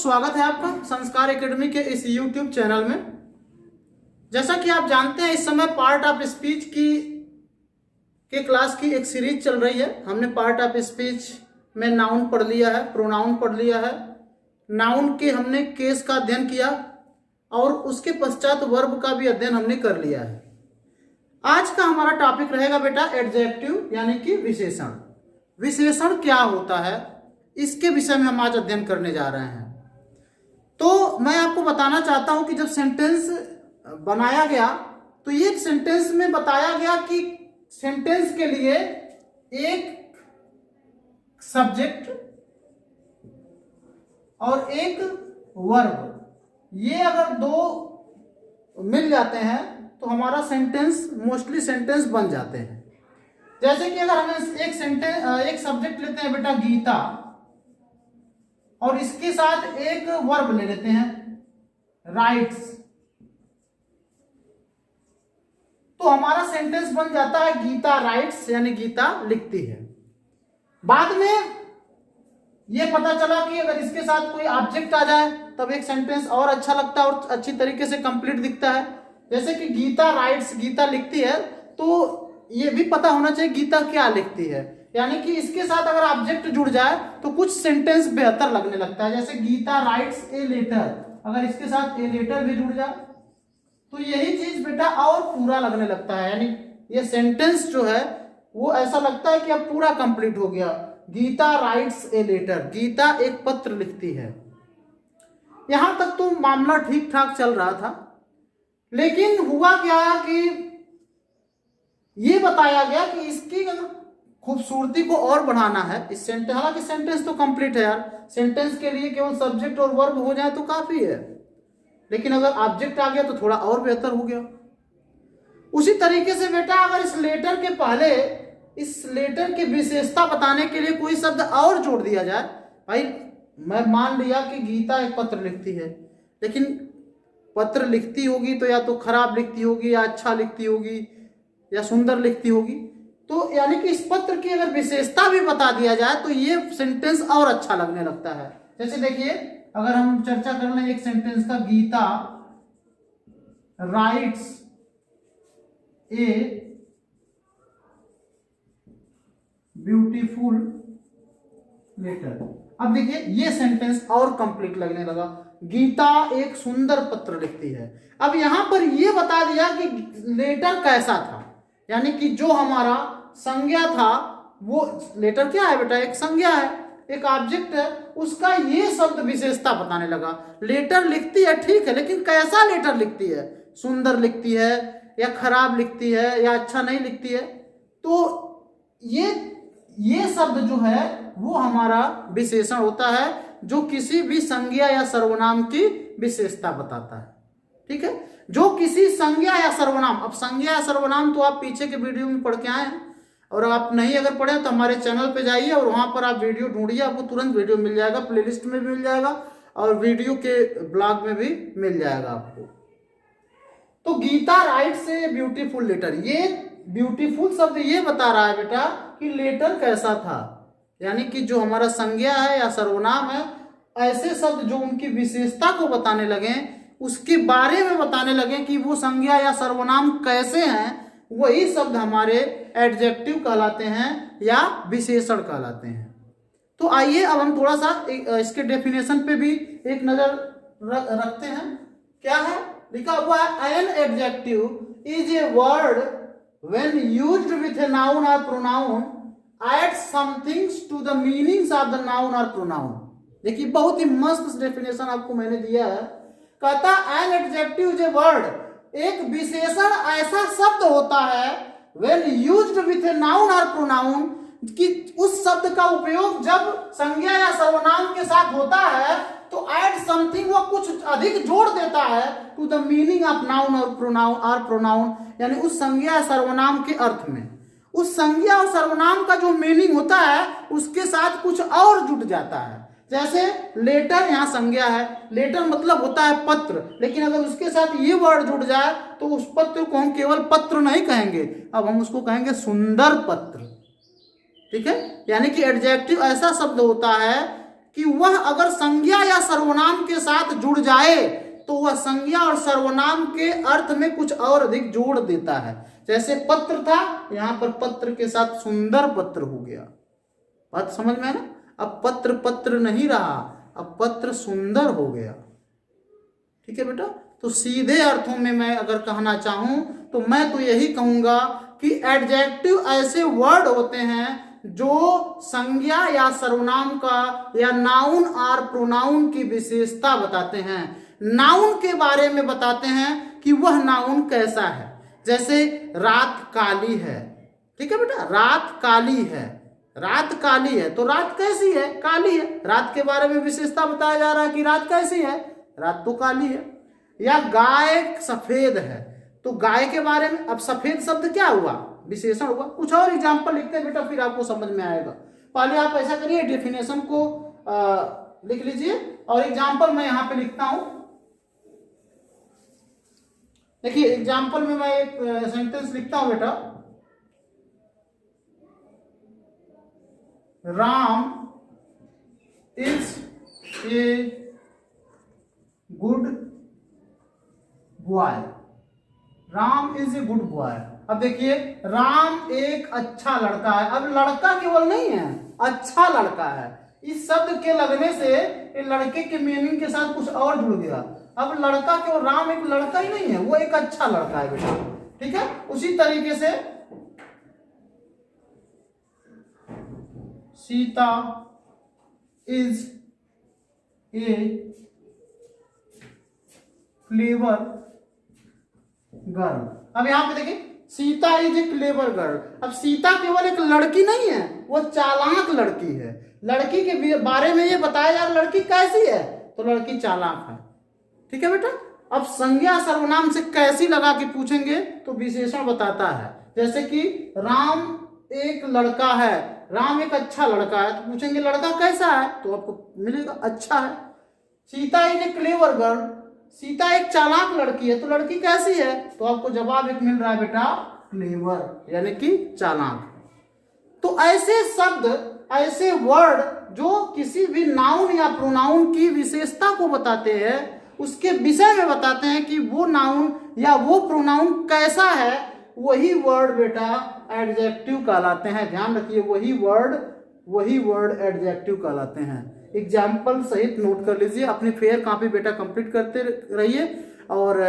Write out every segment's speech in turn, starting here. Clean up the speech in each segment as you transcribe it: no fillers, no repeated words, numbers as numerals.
स्वागत है आपका संस्कार एकेडमी के इस YouTube चैनल में। जैसा कि आप जानते हैं इस समय पार्ट ऑफ स्पीच के क्लास की एक सीरीज चल रही है। हमने पार्ट ऑफ स्पीच में नाउन पढ़ लिया है, प्रोनाउन पढ़ लिया है, नाउन के हमने केस का अध्ययन किया और उसके पश्चात वर्ब का भी अध्ययन हमने कर लिया है। आज का हमारा टॉपिक रहेगा बेटा एडजेक्टिव यानी कि विशेषण। विशेषण क्या होता है इसके विषय में हम आज अध्ययन करने जा रहे हैं। तो मैं आपको बताना चाहता हूं कि जब सेंटेंस बनाया गया तो ये सेंटेंस में बताया गया कि सेंटेंस के लिए एक सब्जेक्ट और एक वर्ब, ये अगर दो मिल जाते हैं तो हमारा सेंटेंस मोस्टली सेंटेंस बन जाते हैं। जैसे कि अगर हम एक सब्जेक्ट लेते हैं बेटा गीता और इसके साथ एक वर्ब ले लेते हैं राइट्स, तो हमारा सेंटेंस बन जाता है गीता राइट्स यानी गीता लिखती है। बाद में यह पता चला कि अगर इसके साथ कोई ऑब्जेक्ट आ जाए तब एक सेंटेंस और अच्छा लगता है और अच्छी तरीके से कंप्लीट दिखता है। जैसे कि गीता राइट्स गीता लिखती है, तो ये भी पता होना चाहिए गीता क्या लिखती है, यानी कि इसके साथ अगर ऑब्जेक्ट जुड़ जाए तो कुछ सेंटेंस बेहतर लगने लगता है। जैसे गीता राइट्स ए लेटर, अगर इसके साथ ए लेटर भी जुड़ जाए तो यही चीज बेटा और पूरा लगने लगता है, यानी ये सेंटेंस जो है वो ऐसा लगता है कि अब पूरा कंप्लीट हो गया। Geeta writes a letter, Geeta एक पत्र लिखती है। यहां तक तो मामला ठीक ठाक चल रहा था, लेकिन हुआ क्या कि ये बताया गया कि इसकी खूबसूरती को और बढ़ाना है इस सेंटेंस। हालांकि सेंटेंस तो कंप्लीट है यार, सेंटेंस के लिए केवल सब्जेक्ट और वर्ब हो जाए तो काफी है, लेकिन अगर ऑब्जेक्ट आ गया तो थोड़ा और बेहतर हो गया। उसी तरीके से बेटा अगर इस लेटर के पहले इस लेटर की विशेषता बताने के लिए कोई शब्द और जोड़ दिया जाए, भाई मैं मान लिया कि गीता एक पत्र लिखती है, लेकिन पत्र लिखती होगी तो या तो खराब लिखती होगी या अच्छा लिखती होगी या सुंदर लिखती होगी, तो यानी कि इस पत्र की अगर विशेषता भी बता दिया जाए तो ये सेंटेंस और अच्छा लगने लगता है। जैसे देखिए अगर हम चर्चा कर लें एक सेंटेंस का, Geeta writes a beautiful letter. अब देखिए ये सेंटेंस और कंप्लीट लगने लगा, गीता एक सुंदर पत्र लिखती है। अब यहां पर यह बता दिया कि लेटर कैसा था, यानी कि जो हमारा संज्ञा था वो लेटर क्या है बेटा, एक संज्ञा है, एक ऑब्जेक्ट है, उसका ये शब्द विशेषता बताने लगा। लेटर लिखती है ठीक है, लेकिन कैसा लेटर लिखती है, सुंदर लिखती है या खराब लिखती है या अच्छा नहीं लिखती है, तो ये शब्द जो है वो हमारा विशेषण होता है जो किसी भी संज्ञा या सर्वनाम की विशेषता बताता है। ठीक है, जो किसी संज्ञा या सर्वनाम, अब संज्ञा या सर्वनाम तो आप पीछे के वीडियो में पढ़ के आए हैं, और आप नहीं अगर पढ़े तो हमारे चैनल पे जाइए और वहां पर आप वीडियो ढूंढिए, आपको तुरंत वीडियो मिल जाएगा, प्लेलिस्ट में भी मिल जाएगा और वीडियो के ब्लॉग में भी मिल जाएगा आपको। तो Geeta writes a beautiful letter, ये ब्यूटीफुल शब्द ये बता रहा है बेटा कि लेटर कैसा था, यानी कि जो हमारा संज्ञा है या सर्वनाम है, ऐसे शब्द जो उनकी विशेषता को बताने लगे, उसके बारे में बताने लगे कि वो संज्ञा या सर्वनाम कैसे हैं, वही शब्द हमारे एडजेक्टिव कहलाते हैं या विशेषण कहलाते हैं। तो आइए अब हम थोड़ा सा इसके डेफिनेशन पे भी एक नजर रखते हैं। क्या है लिखा हुआ है, an adjective is a word when used with a noun और pronoun add something to the meanings of the noun और प्रोनाउन। देखिए बहुत ही मस्त डेफिनेशन आपको मैंने दिया है। कहता N adjective is a word, एक विशेषण ऐसा शब्द होता है when used with a noun or pronoun, कि उस शब्द का उपयोग जब संज्ञा या सर्वनाम के साथ होता है तो add something, वो कुछ अधिक जोड़ देता है to the meaning of noun और pronoun, यानी उस संज्ञा या सर्वनाम के अर्थ में, उस संज्ञा और सर्वनाम का जो मीनिंग होता है उसके साथ कुछ और जुट जाता है। जैसे लेटर यहाँ संज्ञा है, लेटर मतलब होता है पत्र, लेकिन अगर उसके साथ ये वर्ड जुड़ जाए तो उस पत्र को हम केवल पत्र नहीं कहेंगे, अब हम उसको कहेंगे सुंदर पत्र। ठीक है, यानी कि एडजेक्टिव ऐसा शब्द होता है कि वह अगर संज्ञा या सर्वनाम के साथ जुड़ जाए तो वह संज्ञा और सर्वनाम के अर्थ में कुछ और अधिक जोड़ देता है। जैसे पत्र था, यहां पर पत्र के साथ सुंदर पत्र हो गया। बात समझ में है ना? अब पत्र पत्र नहीं रहा, अब पत्र सुंदर हो गया। ठीक है बेटा, तो सीधे अर्थों में मैं अगर कहना चाहूं तो मैं तो यही कहूंगा कि एडजेक्टिव ऐसे वर्ड होते हैं जो संज्ञा या सर्वनाम का या नाउन और प्रोनाउन की विशेषता बताते हैं, नाउन के बारे में बताते हैं कि वह नाउन कैसा है। जैसे रात काली है, ठीक है बेटा, रात काली है, रात काली है तो रात कैसी है? काली है। रात के बारे में विशेषता बताया जा रहा है कि रात कैसी है? रात तो काली है। या गाय सफेद है तो गाय के बारे में, अब सफेद शब्द क्या हुआ? विशेषण हुआ। कुछ और एग्जाम्पल लिखते हैं बेटा, फिर आपको समझ में आएगा। पहले आप ऐसा करिए, डेफिनेशन को लिख लीजिए और एग्जाम्पल मैं यहां पे लिखता हूं। देखिए एग्जाम्पल में मैं एक सेंटेंस लिखता हूं बेटा, Ram is a good boy. Ram is a good boy. अब देखिए राम एक अच्छा लड़का है। अब लड़का केवल नहीं है, अच्छा लड़का है। इस शब्द के लगने से लड़के के मीनिंग के साथ कुछ और जुड़ गया। अब लड़का केवल, राम एक लड़का ही नहीं है, वो एक अच्छा लड़का है बेटा। ठीक है, उसी तरीके से Sita is a clever girl. अब यहां पे देखिए Sita is a clever girl. अब सीता केवल एक लड़की नहीं है, वो चालाक लड़की है। लड़की के बारे में ये बताया जा रहा, लड़की कैसी है? तो लड़की चालाक है। ठीक है बेटा। अब संज्ञा सर्वनाम से कैसी लगा के पूछेंगे तो विशेषण बताता है। जैसे कि राम एक लड़का है, राम एक अच्छा लड़का है, तो पूछेंगे लड़का कैसा है? तो आपको मिलेगा अच्छा है। Sita is a clever girl, Sita एक चालाक लड़की है, तो लड़की कैसी है? तो आपको जवाब एक मिल रहा है बेटा, क्लेवर, यानी कि चालाक। तो ऐसे शब्द, ऐसे वर्ड जो किसी भी नाउन या प्रोनाउन की विशेषता को बताते हैं, उसके विषय में बताते हैं कि वो नाउन या वो प्रोनाउन कैसा है, वही वर्ड बेटा एडजेक्टिव कहलाते हैं। ध्यान रखिए, वही वर्ड एडजेक्टिव कहलाते हैं। एग्जाम्पल सहित नोट कर लीजिए, अपनी फेयर कॉपी बेटा कंप्लीट करते रहिए और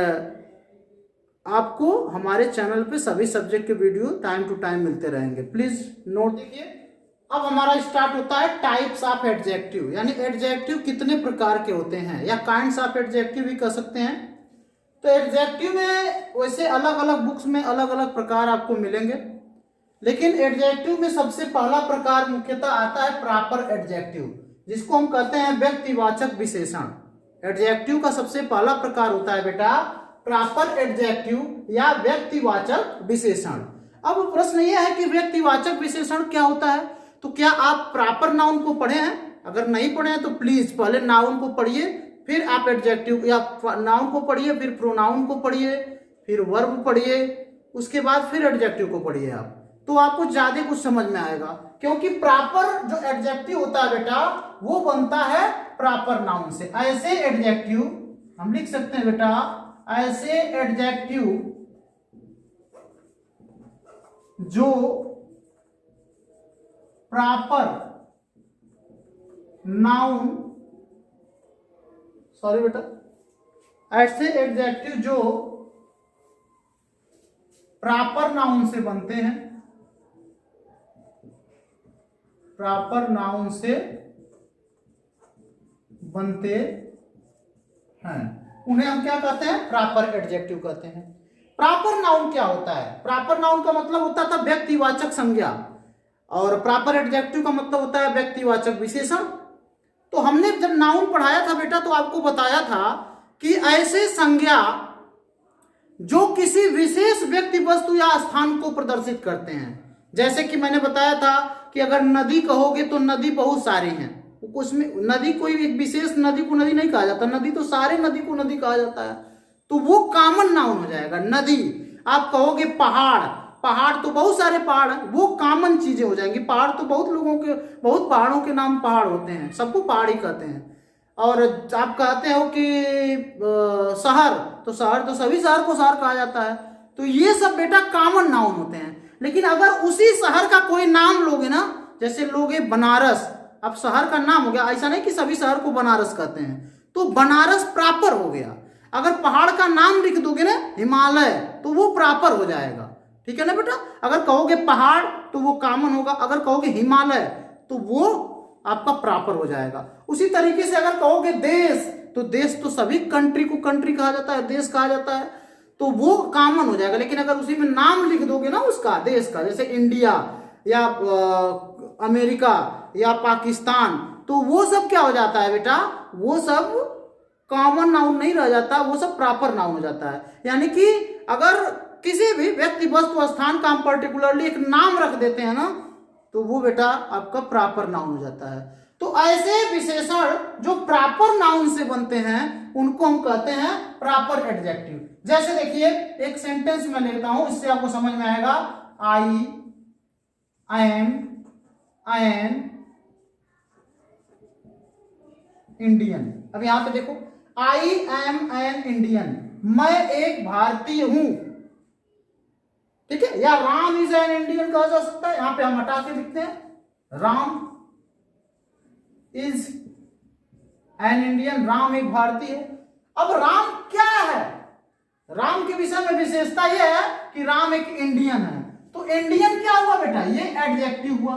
आपको हमारे चैनल पे सभी सब्जेक्ट के वीडियो टाइम टू टाइम मिलते रहेंगे। प्लीज नोट देखिए। अब हमारा स्टार्ट होता है टाइप्स ऑफ एडजेक्टिव, यानी एडजेक्टिव कितने प्रकार के होते हैं, या काइंड्स ऑफ एडजेक्टिव भी कह सकते हैं। तो एडजेक्टिव में वैसे अलग अलग बुक्स में अलग अलग प्रकार आपको मिलेंगे, लेकिन एडजेक्टिव में सबसे पहला प्रकार मुख्यतः आता है प्रॉपर एडजेक्टिव, जिसको हम कहते हैं व्यक्तिवाचक विशेषण। एडजेक्टिव का सबसे पहला प्रकार होता है बेटा प्रॉपर एडजेक्टिव या व्यक्तिवाचक विशेषण। अब प्रश्न यह है कि व्यक्तिवाचक विशेषण क्या होता है? तो क्या आप प्रॉपर नाउन को पढ़े हैं? अगर नहीं पढ़े हैं तो प्लीज पहले नाउन को पढ़िए, फिर आप एडजेक्टिव या नाउन को पढ़िए, फिर प्रोनाउन को पढ़िए, फिर वर्ब पढ़िए, उसके बाद फिर एडजेक्टिव को पढ़िए आप, तो आपको ज्यादा कुछ समझ में आएगा। क्योंकि प्रॉपर जो एडजेक्टिव होता है बेटा वो बनता है प्रॉपर नाउन से। ऐसे एडजेक्टिव हम लिख सकते हैं बेटा, ऐसे एडजेक्टिव जो प्रॉपर नाउन, सॉरी बेटा, ऐसे एडजेक्टिव जो प्रॉपर नाउन से बनते हैं, प्रॉपर नाउन से बनते हैं, उन्हें हम क्या कहते हैं? प्रॉपर एडजेक्टिव कहते हैं। प्रॉपर नाउन क्या होता है? प्रॉपर नाउन का मतलब होता था व्यक्तिवाचक संज्ञा, और प्रॉपर एडजेक्टिव का मतलब होता है व्यक्तिवाचक विशेषण। तो हमने जब नाउन पढ़ाया था बेटा तो आपको बताया था कि ऐसे संज्ञा जो किसी विशेष व्यक्ति, वस्तु या स्थान को प्रदर्शित करते हैं। जैसे कि मैंने बताया था कि अगर नदी कहोगे तो नदी बहुत सारी हैं, उसमें नदी कोई एक विशेष नदी को नदी नहीं कहा जाता, नदी तो सारे नदी को नदी कहा जाता है, तो वो कॉमन नाउन हो जाएगा नदी। आप कहोगे पहाड़, पहाड़ तो बहुत सारे पहाड़ हैं, वो कॉमन चीजें हो जाएंगी। पहाड़ तो बहुत लोगों के, बहुत पहाड़ों के नाम पहाड़ होते हैं, सबको पहाड़ ही कहते हैं। और आप कहते हो कि शहर, तो शहर तो सभी शहर को शहर कहा जाता है। तो ये सब बेटा कॉमन नाउन होते हैं। लेकिन अगर उसी शहर का कोई नाम लोगे ना, जैसे लोगे बनारस, अब शहर का नाम हो गया, ऐसा नहीं कि सभी शहर को बनारस कहते हैं, तो बनारस प्रॉपर हो गया। अगर पहाड़ का नाम लिख दोगे ना हिमालय, तो वो प्रॉपर हो जाएगा, ठीक है ना बेटा। अगर कहोगे पहाड़ तो वो कॉमन होगा, अगर कहोगे हिमालय तो वो आपका प्रॉपर हो जाएगा। उसी तरीके से अगर कहोगे देश, तो देश तो सभी कंट्री को कंट्री कहा जाता है, देश कहा जाता है, तो वो कॉमन हो जाएगा। लेकिन अगर उसी में नाम लिख दोगे ना उसका, देश का, जैसे इंडिया या अमेरिका या पाकिस्तान, तो वो सब क्या हो जाता है बेटा, वो सब कॉमन नाउन नहीं रह जाता, वो सब प्रॉपर नाउन हो जाता है। यानी कि अगर किसी भी व्यक्ति, वस्तु, स्थान का हम पर्टिकुलरली एक नाम रख देते हैं ना, तो वो बेटा आपका प्रॉपर नाउन हो जाता है। तो ऐसे विशेषण जो प्रॉपर नाउन से बनते हैं उनको हम कहते हैं प्रॉपर एडजेक्टिव। जैसे देखिए एक सेंटेंस में लिखता हूं, इससे आपको समझ में आएगा। I am an Indian. अब यहां पे देखो, आई एम एन इंडियन, मैं एक भारतीय हूं, ठीक है। या राम इज एन इंडियन कहा जा सकता है, यहां पे हम हटा के लिखते हैं Ram is an Indian, Ram एक भारतीय है। अब राम क्या है, राम के विषय में विशेषता यह है कि राम एक इंडियन है। तो इंडियन क्या हुआ बेटा, ये एडजेक्टिव हुआ।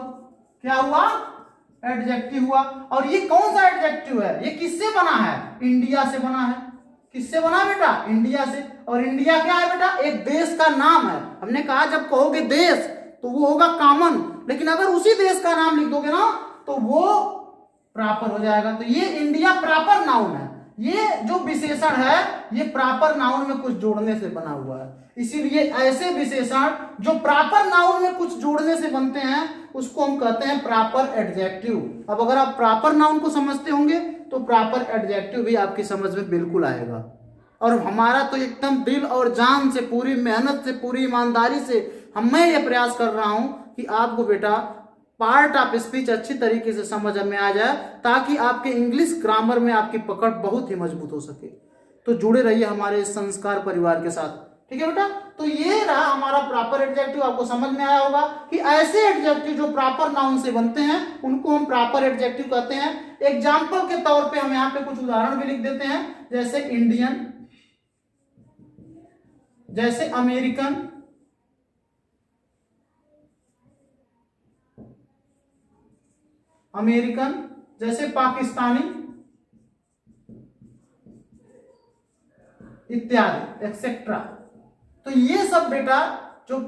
क्या हुआ, एडजेक्टिव हुआ। और ये कौन सा एडजेक्टिव है, ये किससे बना है, इंडिया से बना है। किससे बना बेटा, इंडिया से। और इंडिया क्या है बेटा, एक देश का नाम है। हमने कहा जब कहोगे देश तो वो होगा कॉमन, लेकिन अगर उसी देश का नाम लिख दोगे ना तो वो प्रॉपर हो जाएगा। तो ये इंडिया प्रॉपर नाउन है। ये जो विशेषण है ये प्रॉपर नाउन में कुछ जोड़ने से बना हुआ है। इसीलिए ऐसे विशेषण जो प्रॉपर नाउन में कुछ जोड़ने से बनते हैं उसको हम कहते हैं प्रॉपर एडजेक्टिव। अब अगर आप प्रॉपर नाउन को समझते होंगे तो प्रॉपर एडजेक्टिव भी आपकी समझ में बिल्कुल आएगा। और हमारा तो एकदम दिल और जान से, पूरी मेहनत से, पूरी ईमानदारी से मैं ये प्रयास कर रहा हूं कि आपको बेटा पार्ट ऑफ स्पीच अच्छी तरीके से समझ में आ जाए, ताकि आपके इंग्लिश ग्रामर में आपकी पकड़ बहुत ही मजबूत हो सके। तो जुड़े रहिए हमारे इस संस्कार परिवार के साथ, ठीक है बेटा। तो ये रहा हमारा प्रॉपर एडजेक्टिव। आपको समझ में आया होगा कि ऐसे एडजेक्टिव जो प्रॉपर नाउन से बनते हैं उनको हम प्रॉपर एडजेक्टिव कहते हैं। एग्जाम्पल के तौर पे हम यहाँ पे कुछ उदाहरण भी लिख देते हैं, जैसे इंडियन, जैसे अमेरिकन, अमेरिकन, जैसे पाकिस्तानी इत्यादि एक्सेट्रा। तो ये सब बेटा जो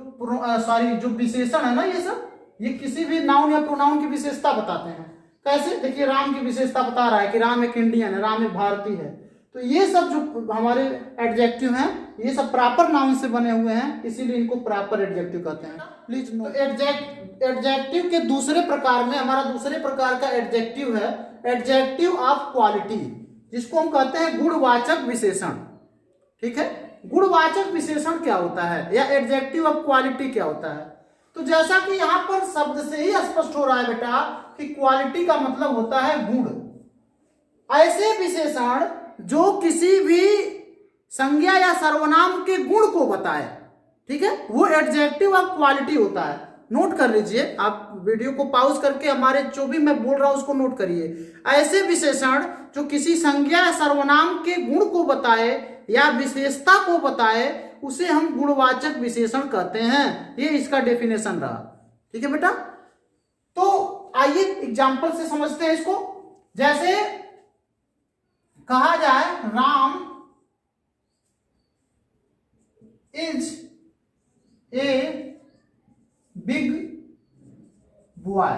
जो विशेषण है ना, ये सब ये किसी भी नाउन या प्रोनाउन की विशेषता बताते हैं। कैसे, देखिए राम की विशेषता बता रहा है कि राम एक इंडियन है, राम एक भारतीय है। तो ये सब जो हमारे एडजेक्टिव हैं ये सब प्रॉपर नाउन से बने हुए हैं, इसीलिए इनको प्रॉपर एडजेक्टिव कहते हैं। प्लीज नो, एडजेक्टिव के दूसरे प्रकार में हमारा दूसरे प्रकार का एडजेक्टिव है एडजेक्टिव ऑफ क्वालिटी, जिसको हम कहते हैं गुणवाचक विशेषण, ठीक है। गुणवाचक विशेषण क्या होता है या एडजेक्टिव ऑफ क्वालिटी क्या होता है, तो जैसा कि यहां पर शब्द से ही स्पष्ट हो रहा है बेटा कि क्वालिटी का मतलब होता है गुण। ऐसे विशेषण जो किसी भी संज्ञा या सर्वनाम के गुण को बताए, ठीक है, वो एडजेक्टिव ऑफ क्वालिटी होता है। नोट कर लीजिए, आप वीडियो को पॉज करके हमारे जो भी मैं बोल रहा हूं उसको नोट करिए। ऐसे विशेषण जो किसी संज्ञा या सर्वनाम के गुण को बताए या विशेषता को बताए उसे हम गुणवाचक विशेषण कहते हैं। ये इसका डेफिनेशन रहा, ठीक है बेटा। तो आइए एग्जाम्पल से समझते हैं इसको। जैसे कहा जाए Ram is a big boy.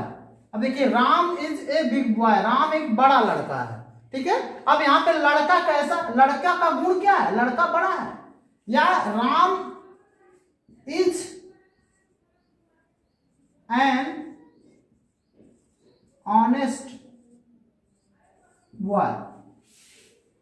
अब देखिए Ram is a big boy, Ram एक बड़ा लड़का है, ठीक है। अब यहां पे लड़का कैसा, लड़का का गुण क्या है, लड़का बड़ा है। या Ram is an honest boy.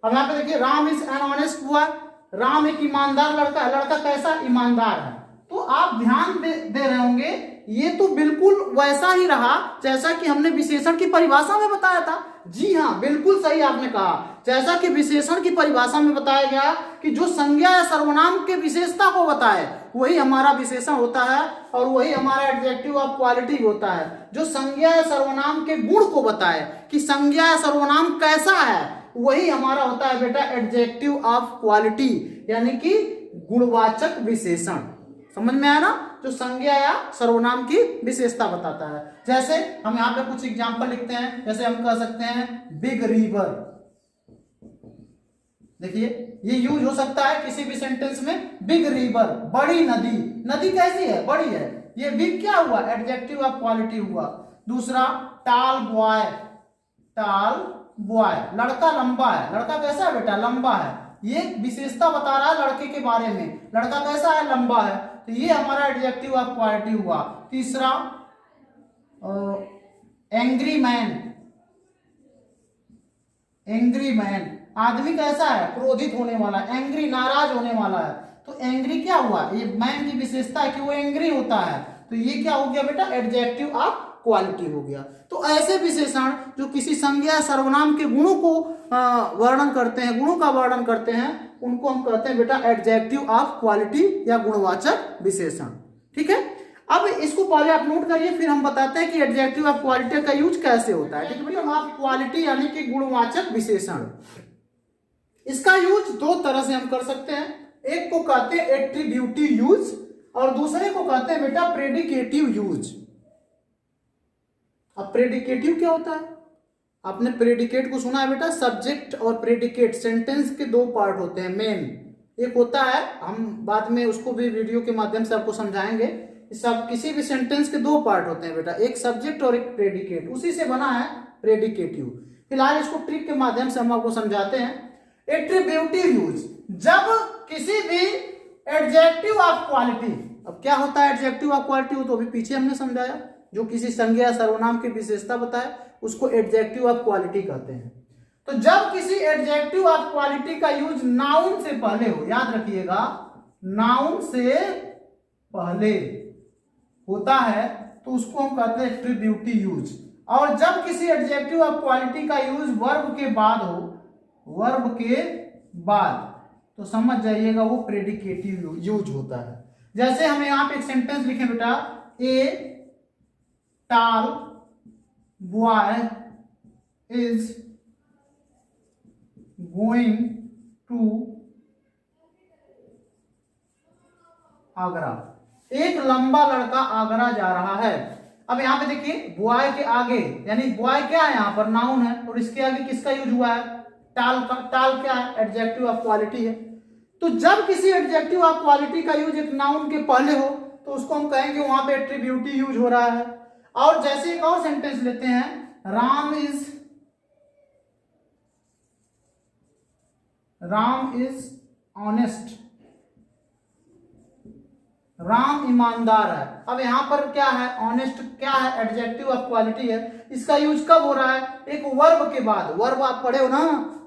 अब यहां पे देखिए Ram is an honest boy, Ram एक ईमानदार लड़का है। लड़का कैसा, ईमानदार है। तो आप ध्यान दे रहे होंगे, ये तो बिल्कुल वैसा ही रहा जैसा कि हमने विशेषण की परिभाषा में बताया था। जी हाँ, बिल्कुल सही आपने कहा। जैसा कि विशेषण की परिभाषा में बताया गया कि जो संज्ञा या सर्वनाम के विशेषता को बताए वही हमारा विशेषण होता है, और वही हमारा एडजेक्टिव ऑफ क्वालिटी होता है। जो संज्ञा या सर्वनाम के गुण को बताए कि संज्ञा या सर्वनाम कैसा है, वही हमारा होता है बेटा एडजेक्टिव ऑफ क्वालिटी, यानी कि गुणवाचक विशेषण। समझ में आया ना? जो संज्ञा या सर्वनाम की विशेषता बताता है। जैसे हम यहाँ पे कुछ एग्जांपल लिखते हैं, जैसे हम कह सकते हैं बिग रिवर। देखिए ये यूज हो सकता है किसी भी सेंटेंस में। बिग रिवर, बड़ी नदी। नदी कैसी है? बड़ी है। ये बिग क्या हुआ? एडजेक्टिव ऑफ क्वालिटी हुआ। दूसरा टाल बॉय। टाल बॉय, लड़का लंबा है। लड़का कैसा है बेटा? लंबा है। ये विशेषता बता रहा है लड़के के बारे में। लड़का कैसा है? लंबा है। तो ये हमारा एडजेक्टिव ऑफ क्वालिटी हुआ। तीसरा एंग्री मैन। एंग्री मैन, आदमी कैसा है? क्रोधित होने वाला, एंग्री, नाराज होने वाला है। तो एंग्री क्या हुआ? ये मैन की विशेषता है कि वो एंग्री होता है। तो ये क्या हो गया बेटा? एडजेक्टिव ऑफ क्वालिटी हो गया। तो ऐसे विशेषण जो किसी संज्ञा सर्वनाम के गुणों को वर्णन करते हैं, गुणों का वर्णन करते हैं, उनको हम कहते हैं बेटा एडजेक्टिव ऑफ क्वालिटी या गुणवाचक विशेषण। ठीक है, अब इसको पहले आप नोट करिए, फिर हम बताते हैं कि एडजेक्टिव ऑफ क्वालिटी का यूज कैसे होता है। ठीक है बेटा, आप क्वालिटी यानी कि गुणवाचक विशेषण, इसका यूज दो तरह से हम कर सकते हैं। एक को कहते हैं एट्रीब्यूटिव यूज और दूसरे को कहते हैं बेटा प्रेडिकेटिव यूज। अब प्रेडिकेटिव क्या होता है? आपने प्रेडिकेट को सुना है बेटा? सब्जेक्ट और प्रेडिकेट सेंटेंस के दो पार्ट होते हैं मेन। एक होता है, हम बाद में उसको भी वीडियो के माध्यम से आपको समझाएंगे। सब किसी भी सेंटेंस के दो पार्ट होते हैं बेटा, एक सब्जेक्ट और एक प्रेडिकेट, उसी से बना है प्रेडिकेटिव। फिलहाल इसको ट्रिक के माध्यम से हम आपको समझाते हैं। एट्रीब्यूटिव यूज, जब किसी भी एडजेक्टिव ऑफ क्वालिटी, अब क्या होता है एडजेक्टिव ऑफ क्वालिटी? वो तो अभी पीछे हमने समझाया। जो किसी संज्ञा सर्वनाम की विशेषता बताए उसको एडजेक्टिव ऑफ क्वालिटी कहते हैं। तो जब किसी एडजेक्टिव ऑफ क्वालिटी का यूज नाउन से पहले हो, याद रखिएगा, नाउन से पहले होता है तो उसको हम कहते हैं एट्रीब्यूटिव यूज। और जब किसी एडजेक्टिव ऑफ क्वालिटी का यूज वर्ब के बाद हो, वर्ब के बाद, तो समझ जाइएगा वो प्रेडिकेटिव यूज होता है। जैसे हम यहाँ पे एक सेंटेंस लिखे बेटा, a tall boy is going to Agra. एक लंबा लड़का आगरा जा रहा है। अब यहाँ पे देखिए बॉय के आगे, यानी बॉय क्या है? यहाँ पर नाउन है, और इसके आगे किसका यूज हुआ है? टाल का। टाल क्या है? एडजेक्टिव ऑफ क्वालिटी है। तो जब किसी एडजेक्टिव ऑफ क्वालिटी का यूज एक नाउन के पहले हो तो उसको हम कहेंगे वहां पे एट्रीब्यूटिव यूज हो रहा है। और जैसे एक और सेंटेंस लेते हैं, राम इज ऑनेस्ट। राम ईमानदार है। अब यहां पर क्या है? ऑनेस्ट क्या है? एडजेक्टिव ऑफ क्वालिटी है। इसका यूज कब हो रहा है? एक वर्ब के बाद। वर्ब आप पढ़े हो ना,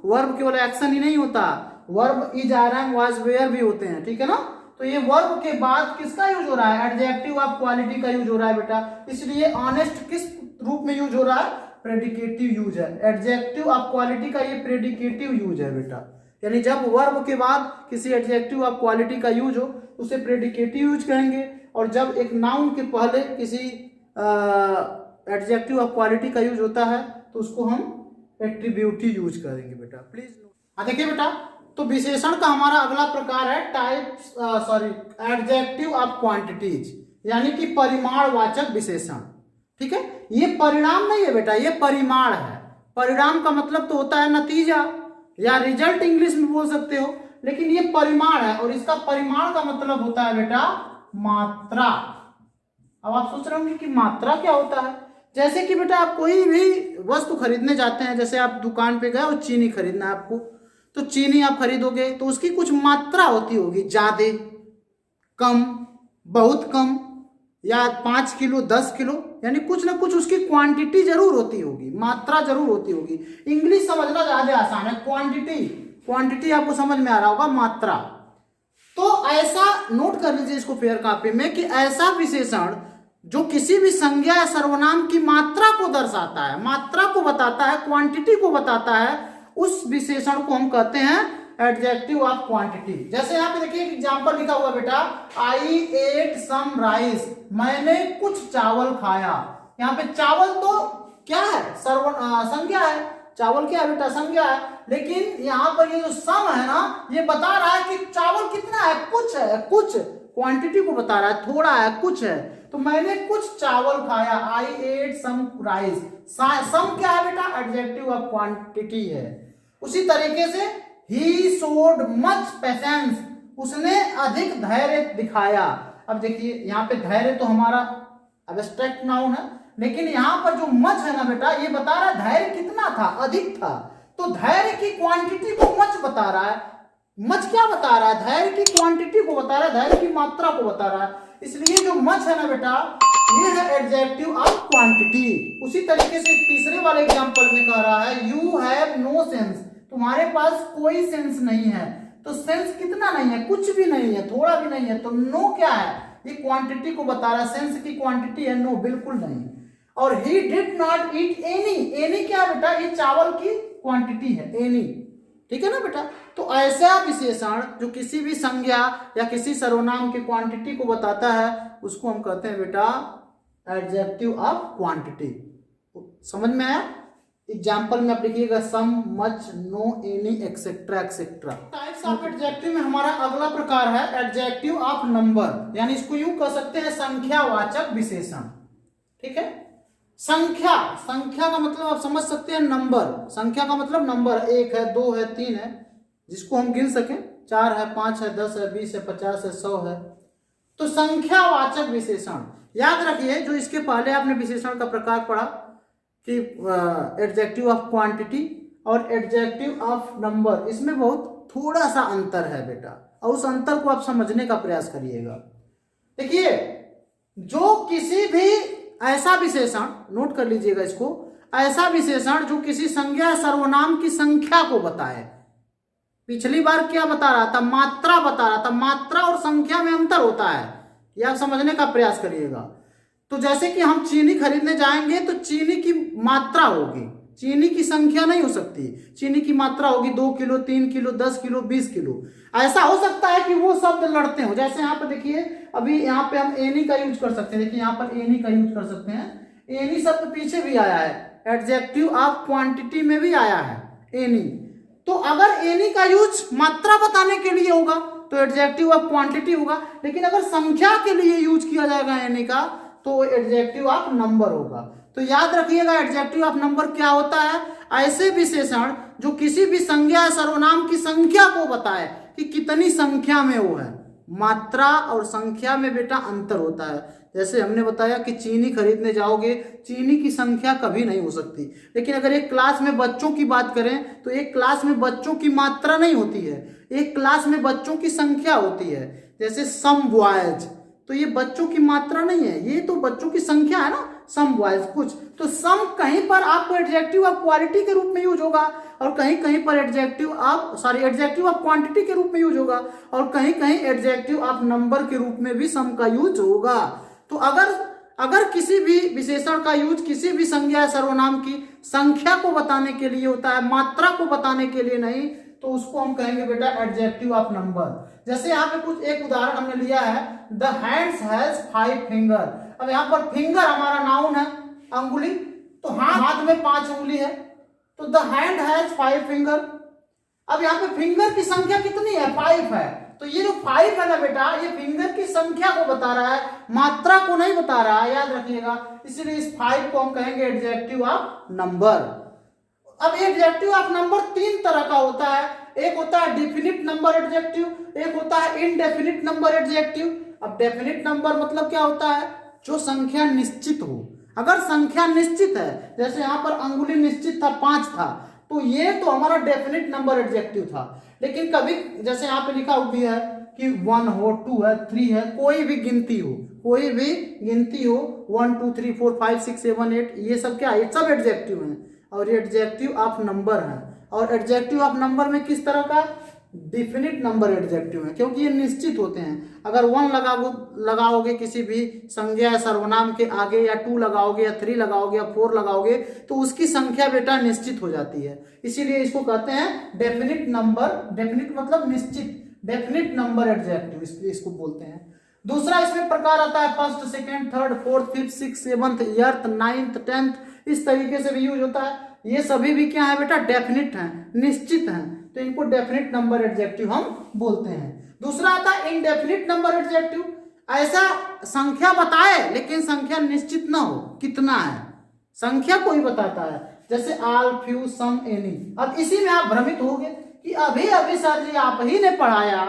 वर्ब केवल एक्शन ही नहीं होता, verb is, are, am, was, were भी होते हैं। ठीक है ना? तो ये वर्ब के बाद किसका यूज हो रहा है? एडजेक्टिव ऑफ क्वालिटी का यूज हो रहा है बेटा। इसलिए ऑनेस्ट किस रूप में यूज हो रहा है? प्रेडिकेटिव यूज है। एडजेक्टिव ऑफ क्वालिटी का ये प्रेडिकेटिव यूज है बेटा। यानी जब वर्ब के बाद किसी एडजेक्टिव ऑफ क्वालिटी का यूज हो उसे प्रेडिकेटिव यूज कहेंगे, और जब एक नाउन के पहले किसी एडजेक्टिव ऑफ क्वालिटी का यूज होता है तो उसको हम एट्रीब्यूटिव यूज करेंगे बेटा। प्लीज देखिए बेटा, तो विशेषण का हमारा अगला प्रकार है एडजेक्टिव ऑफ क्वांटिटीज, यानी कि परिमाणवाचक विशेषण। ठीक है, ये परिणाम नहीं है बेटा, ये परिमाण है। परिणाम का मतलब तो होता है नतीजा या रिजल्ट, इंग्लिश में बोल सकते हो, लेकिन ये परिमाण है और इसका परिमाण का मतलब होता है बेटा मात्रा। अब आप सोच रहे होंगे कि मात्रा क्या होता है? जैसे कि बेटा आप कोई भी वस्तु खरीदने जाते हैं, जैसे आप दुकान पे गए और चीनी खरीदना है आपको, तो चीनी आप खरीदोगे तो उसकी कुछ मात्रा होती होगी, ज्यादा, कम, बहुत कम, या 5 किलो 10 किलो, यानी कुछ ना कुछ उसकी क्वांटिटी जरूर होती होगी, मात्रा जरूर होती होगी। इंग्लिश समझना ज्यादा आसान है। क्वांटिटी, क्वांटिटी आपको समझ में आ रहा होगा, मात्रा। तो ऐसा नोट कर लीजिए इसको पेयर कॉपी में कि ऐसा विशेषण जो किसी भी संज्ञा या सर्वनाम की मात्रा को दर्शाता है, मात्रा को बताता है, क्वांटिटी को बताता है, उस विशेषण को हम कहते हैं एडजेक्टिव ऑफ क्वांटिटी। जैसे यहाँ पे देखिए एग्जांपल लिखा हुआ बेटा, आई एट सम राइस, मैंने कुछ चावल खाया। यहाँ पे चावल तो क्या है, संज्ञा है, चावल क्या है बेटा, संज्ञा है। लेकिन यहाँ पर ये जो सम है ना, ये बता रहा है कि चावल कितना है, कुछ है, कुछ क्वांटिटी को बता रहा है, थोड़ा है, कुछ है। तो मैंने कुछ चावल खाया, आई एट सम राइस। सम क्या है बेटा, एडजेक्टिव ऑफ क्वांटिटी है। उसी तरीके से ही शोड मच पेशेंस, उसने अधिक धैर्य दिखाया। अब देखिए यहाँ पे धैर्य तो हमारा एब्स्ट्रैक्ट नाउन है, लेकिन यहाँ पर जो मच है ना बेटा, ये बता रहा है धैर्य कितना था, अधिक था। तो धैर्य की क्वांटिटी को मच बता रहा है। मच क्या बता रहा है, धैर्य की क्वांटिटी को बता रहा है, धैर्य की मात्रा को बता रहा है। इसलिए जो मच है ना बेटा, ये है एडजेक्टिव ऑफ क्वांटिटी। उसी तरीके से तीसरे वाले एग्जांपल में कह रहा है, यू हैव नो सेंस, तुम्हारे पास कोई सेंस नहीं है। तो सेंस कितना नहीं है, कुछ भी नहीं है, थोड़ा भी नहीं है। तो नो क्या है, ये क्वांटिटी को बता रहा है। सेंस की क्वांटिटी है नो, बिल्कुल नहीं। और he did not eat any, any क्या है बेटा, ये चावल की क्वांटिटी है, एनी, ठीक है ना बेटा। तो ऐसा विशेषण जो किसी भी संज्ञा या किसी सर्वनाम की क्वांटिटी को बताता है, उसको हम कहते हैं बेटा एडजेक्टिव ऑफ क्वांटिटी। समझ में आया। एग्जाम्पल में आप लिखिएगा some, much, no, any, etcetera etcetera. Types of adjective में हमारा अगला प्रकार है एडजेक्टिव ऑफ नंबर, यानी इसको यूं कह सकते हैं संख्यावाचक विशेषण। ठीक है, संख्या, संख्या का मतलब आप समझ सकते हैं नंबर। संख्या का मतलब नंबर, 1 है, 2 है, 3 है, जिसको हम गिन सकें, 4 है, 5 है, 10 है, 20 है, 50 है, 100 है। तो संख्यावाचक विशेषण याद रखिए। जो इसके पहले आपने विशेषण का प्रकार पढ़ा कि एडजेक्टिव ऑफ क्वांटिटी और एडजेक्टिव ऑफ नंबर, इसमें बहुत थोड़ा सा अंतर है बेटा, और उस अंतर को आप समझने का प्रयास करिएगा। देखिए, जो किसी भी ऐसा विशेषण, नोट कर लीजिएगा इसको, ऐसा विशेषण जो किसी संज्ञा सर्वनाम की संख्या को बताए। पिछली बार क्या बता रहा था, मात्रा बता रहा था। मात्रा और संख्या में अंतर होता है, यह आप समझने का प्रयास करिएगा। तो जैसे कि हम चीनी खरीदने जाएंगे तो चीनी की मात्रा होगी, चीनी की संख्या नहीं हो सकती। चीनी की मात्रा होगी 2 किलो, 3 किलो, 10 किलो, 20 किलो। ऐसा हो सकता है कि वो शब्द लड़ते हो। जैसे यहाँ पर देखिए, अभी यहाँ पे हम एनी का यूज कर सकते हैं। देखिए यहाँ पर एनी का यूज कर सकते हैं। एनी शब्द पीछे भी आया है, एडजेक्टिव ऑफ क्वांटिटी में भी आया है एनी। तो अगर एनी का यूज मात्रा बताने के लिए होगा तो एडजेक्टिव ऑफ क्वांटिटी होगा, लेकिन अगर संख्या के लिए यूज किया जाएगा एनी का तो एडजेक्टिव ऑफ नंबर होगा। तो याद रखिएगा, एडजेक्टिव ऑफ नंबर क्या होता है, ऐसे विशेषण जो किसी भी संज्ञा सर्वनाम की संख्या को बताए कि कितनी संख्या में वो है। मात्रा और संख्या में बेटा अंतर होता है। जैसे हमने बताया कि चीनी खरीदने जाओगे, चीनी की संख्या कभी नहीं हो सकती। लेकिन अगर एक क्लास में बच्चों की बात करें तो एक क्लास में बच्चों की मात्रा नहीं होती है, एक क्लास में बच्चों की संख्या होती है। जैसे सम बॉयज, तो ये बच्चों की मात्रा नहीं है, ये तो बच्चों की संख्या है ना, सम बॉयज कुछ। तो सम कहीं पर आपको एडजेक्टिव ऑफ क्वालिटी के रूप में यूज होगा, और कहीं कहीं पर एडजेक्टिव ऑफ क्वांटिटी के रूप में यूज होगा, और कहीं कहीं एडजेक्टिव ऑफ नंबर के रूप में भी सम का यूज होगा। तो अगर किसी भी विशेषण का यूज किसी भी संज्ञा सर्वनाम की संख्या को बताने के लिए होता है, मात्रा को बताने के लिए नहीं, तो उसको हम कहेंगे बेटा एडजेक्टिव ऑफ नंबर। जैसे यहाँ पे कुछ एक उदाहरण हमने लिया है, द हैंड्स हैज 5 फिंगर। अब यहाँ पर फिंगर हमारा नाउन है, अंगुली, तो हाथ में 5 उंगली है, तो द हैंड हैज 5 फिंगर। अब यहाँ पे फिंगर की संख्या कितनी है, 5 है। तो ये जो 5 है ना बेटा, ये फिंगर की संख्या को बता रहा है, मात्रा को नहीं बता रहा है, याद रखिएगा। इसलिए इस 5 को हम कहेंगे एडजेक्टिव ऑफ नंबर। अब एडजेक्टिव ऑफ नंबर 3 तरह का होता है। एक होता है डेफिनिट नंबर एडजेक्टिव, एक होता है इनडेफिनिट नंबर एडजेक्टिव। अब डेफिनिट नंबर मतलब क्या होता है, जो संख्या निश्चित हो। अगर संख्या निश्चित है, जैसे यहाँ पर अंगुली निश्चित था, 5 था, तो ये तो हमारा डेफिनिट नंबर एडजेक्टिव था। लेकिन कभी जैसे यहाँ पे लिखा हुआ है कि 1 हो, 2 है, 3 है, कोई भी गिनती हो, 1 2 3 4 5 6 7 8, ये सब क्या है, सब एडजेक्टिव हैं, और ये एडजेक्टिव ऑफ नंबर है। और एडजेक्टिव ऑफ नंबर में किस तरह का, डिफिनिट नंबर एडजेक्टिव है, क्योंकि ये निश्चित होते हैं। अगर 1 लगाओगे किसी भी संज्ञा या सर्वनाम के आगे, या 2 लगाओगे, या 3 लगाओगे, या 4 लगाओगे, तो उसकी संख्या बेटा निश्चित हो जाती है। इसीलिए इसको कहते हैं डेफिनिट नंबर। डेफिनिट मतलब निश्चित, डेफिनिट नंबर एडजेक्टिव इसको बोलते हैं। दूसरा इसमें प्रकार आता है first, second, third, fourth, fifth, six, seventh, eighth, ninth, tenth, इस तरीके से भी यूज होता है। ये सभी भी क्या है बेटा, डेफिनिट हैं, निश्चित हैं, तो इनको डेफिनिट नंबर एडजेक्टिव हम बोलते हैं। दूसरा आता है इनडेफिनिट नंबर एडजेक्टिव, ऐसा संख्या बताए लेकिन संख्या निश्चित ना हो, कितना है, संख्या कोई बताता है, जैसे ऑल, फ्यू, सम, एनी। अब इसी में आप भ्रमित होंगे कि अभी अभी सर जी आप ही ने पढ़ाया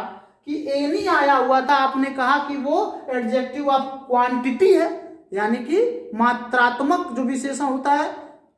कि एनी आया हुआ था, आपने कहा कि वो एडजेक्टिव ऑफ क्वांटिटी है, यानी कि मात्रात्मक जो विशेषण होता है,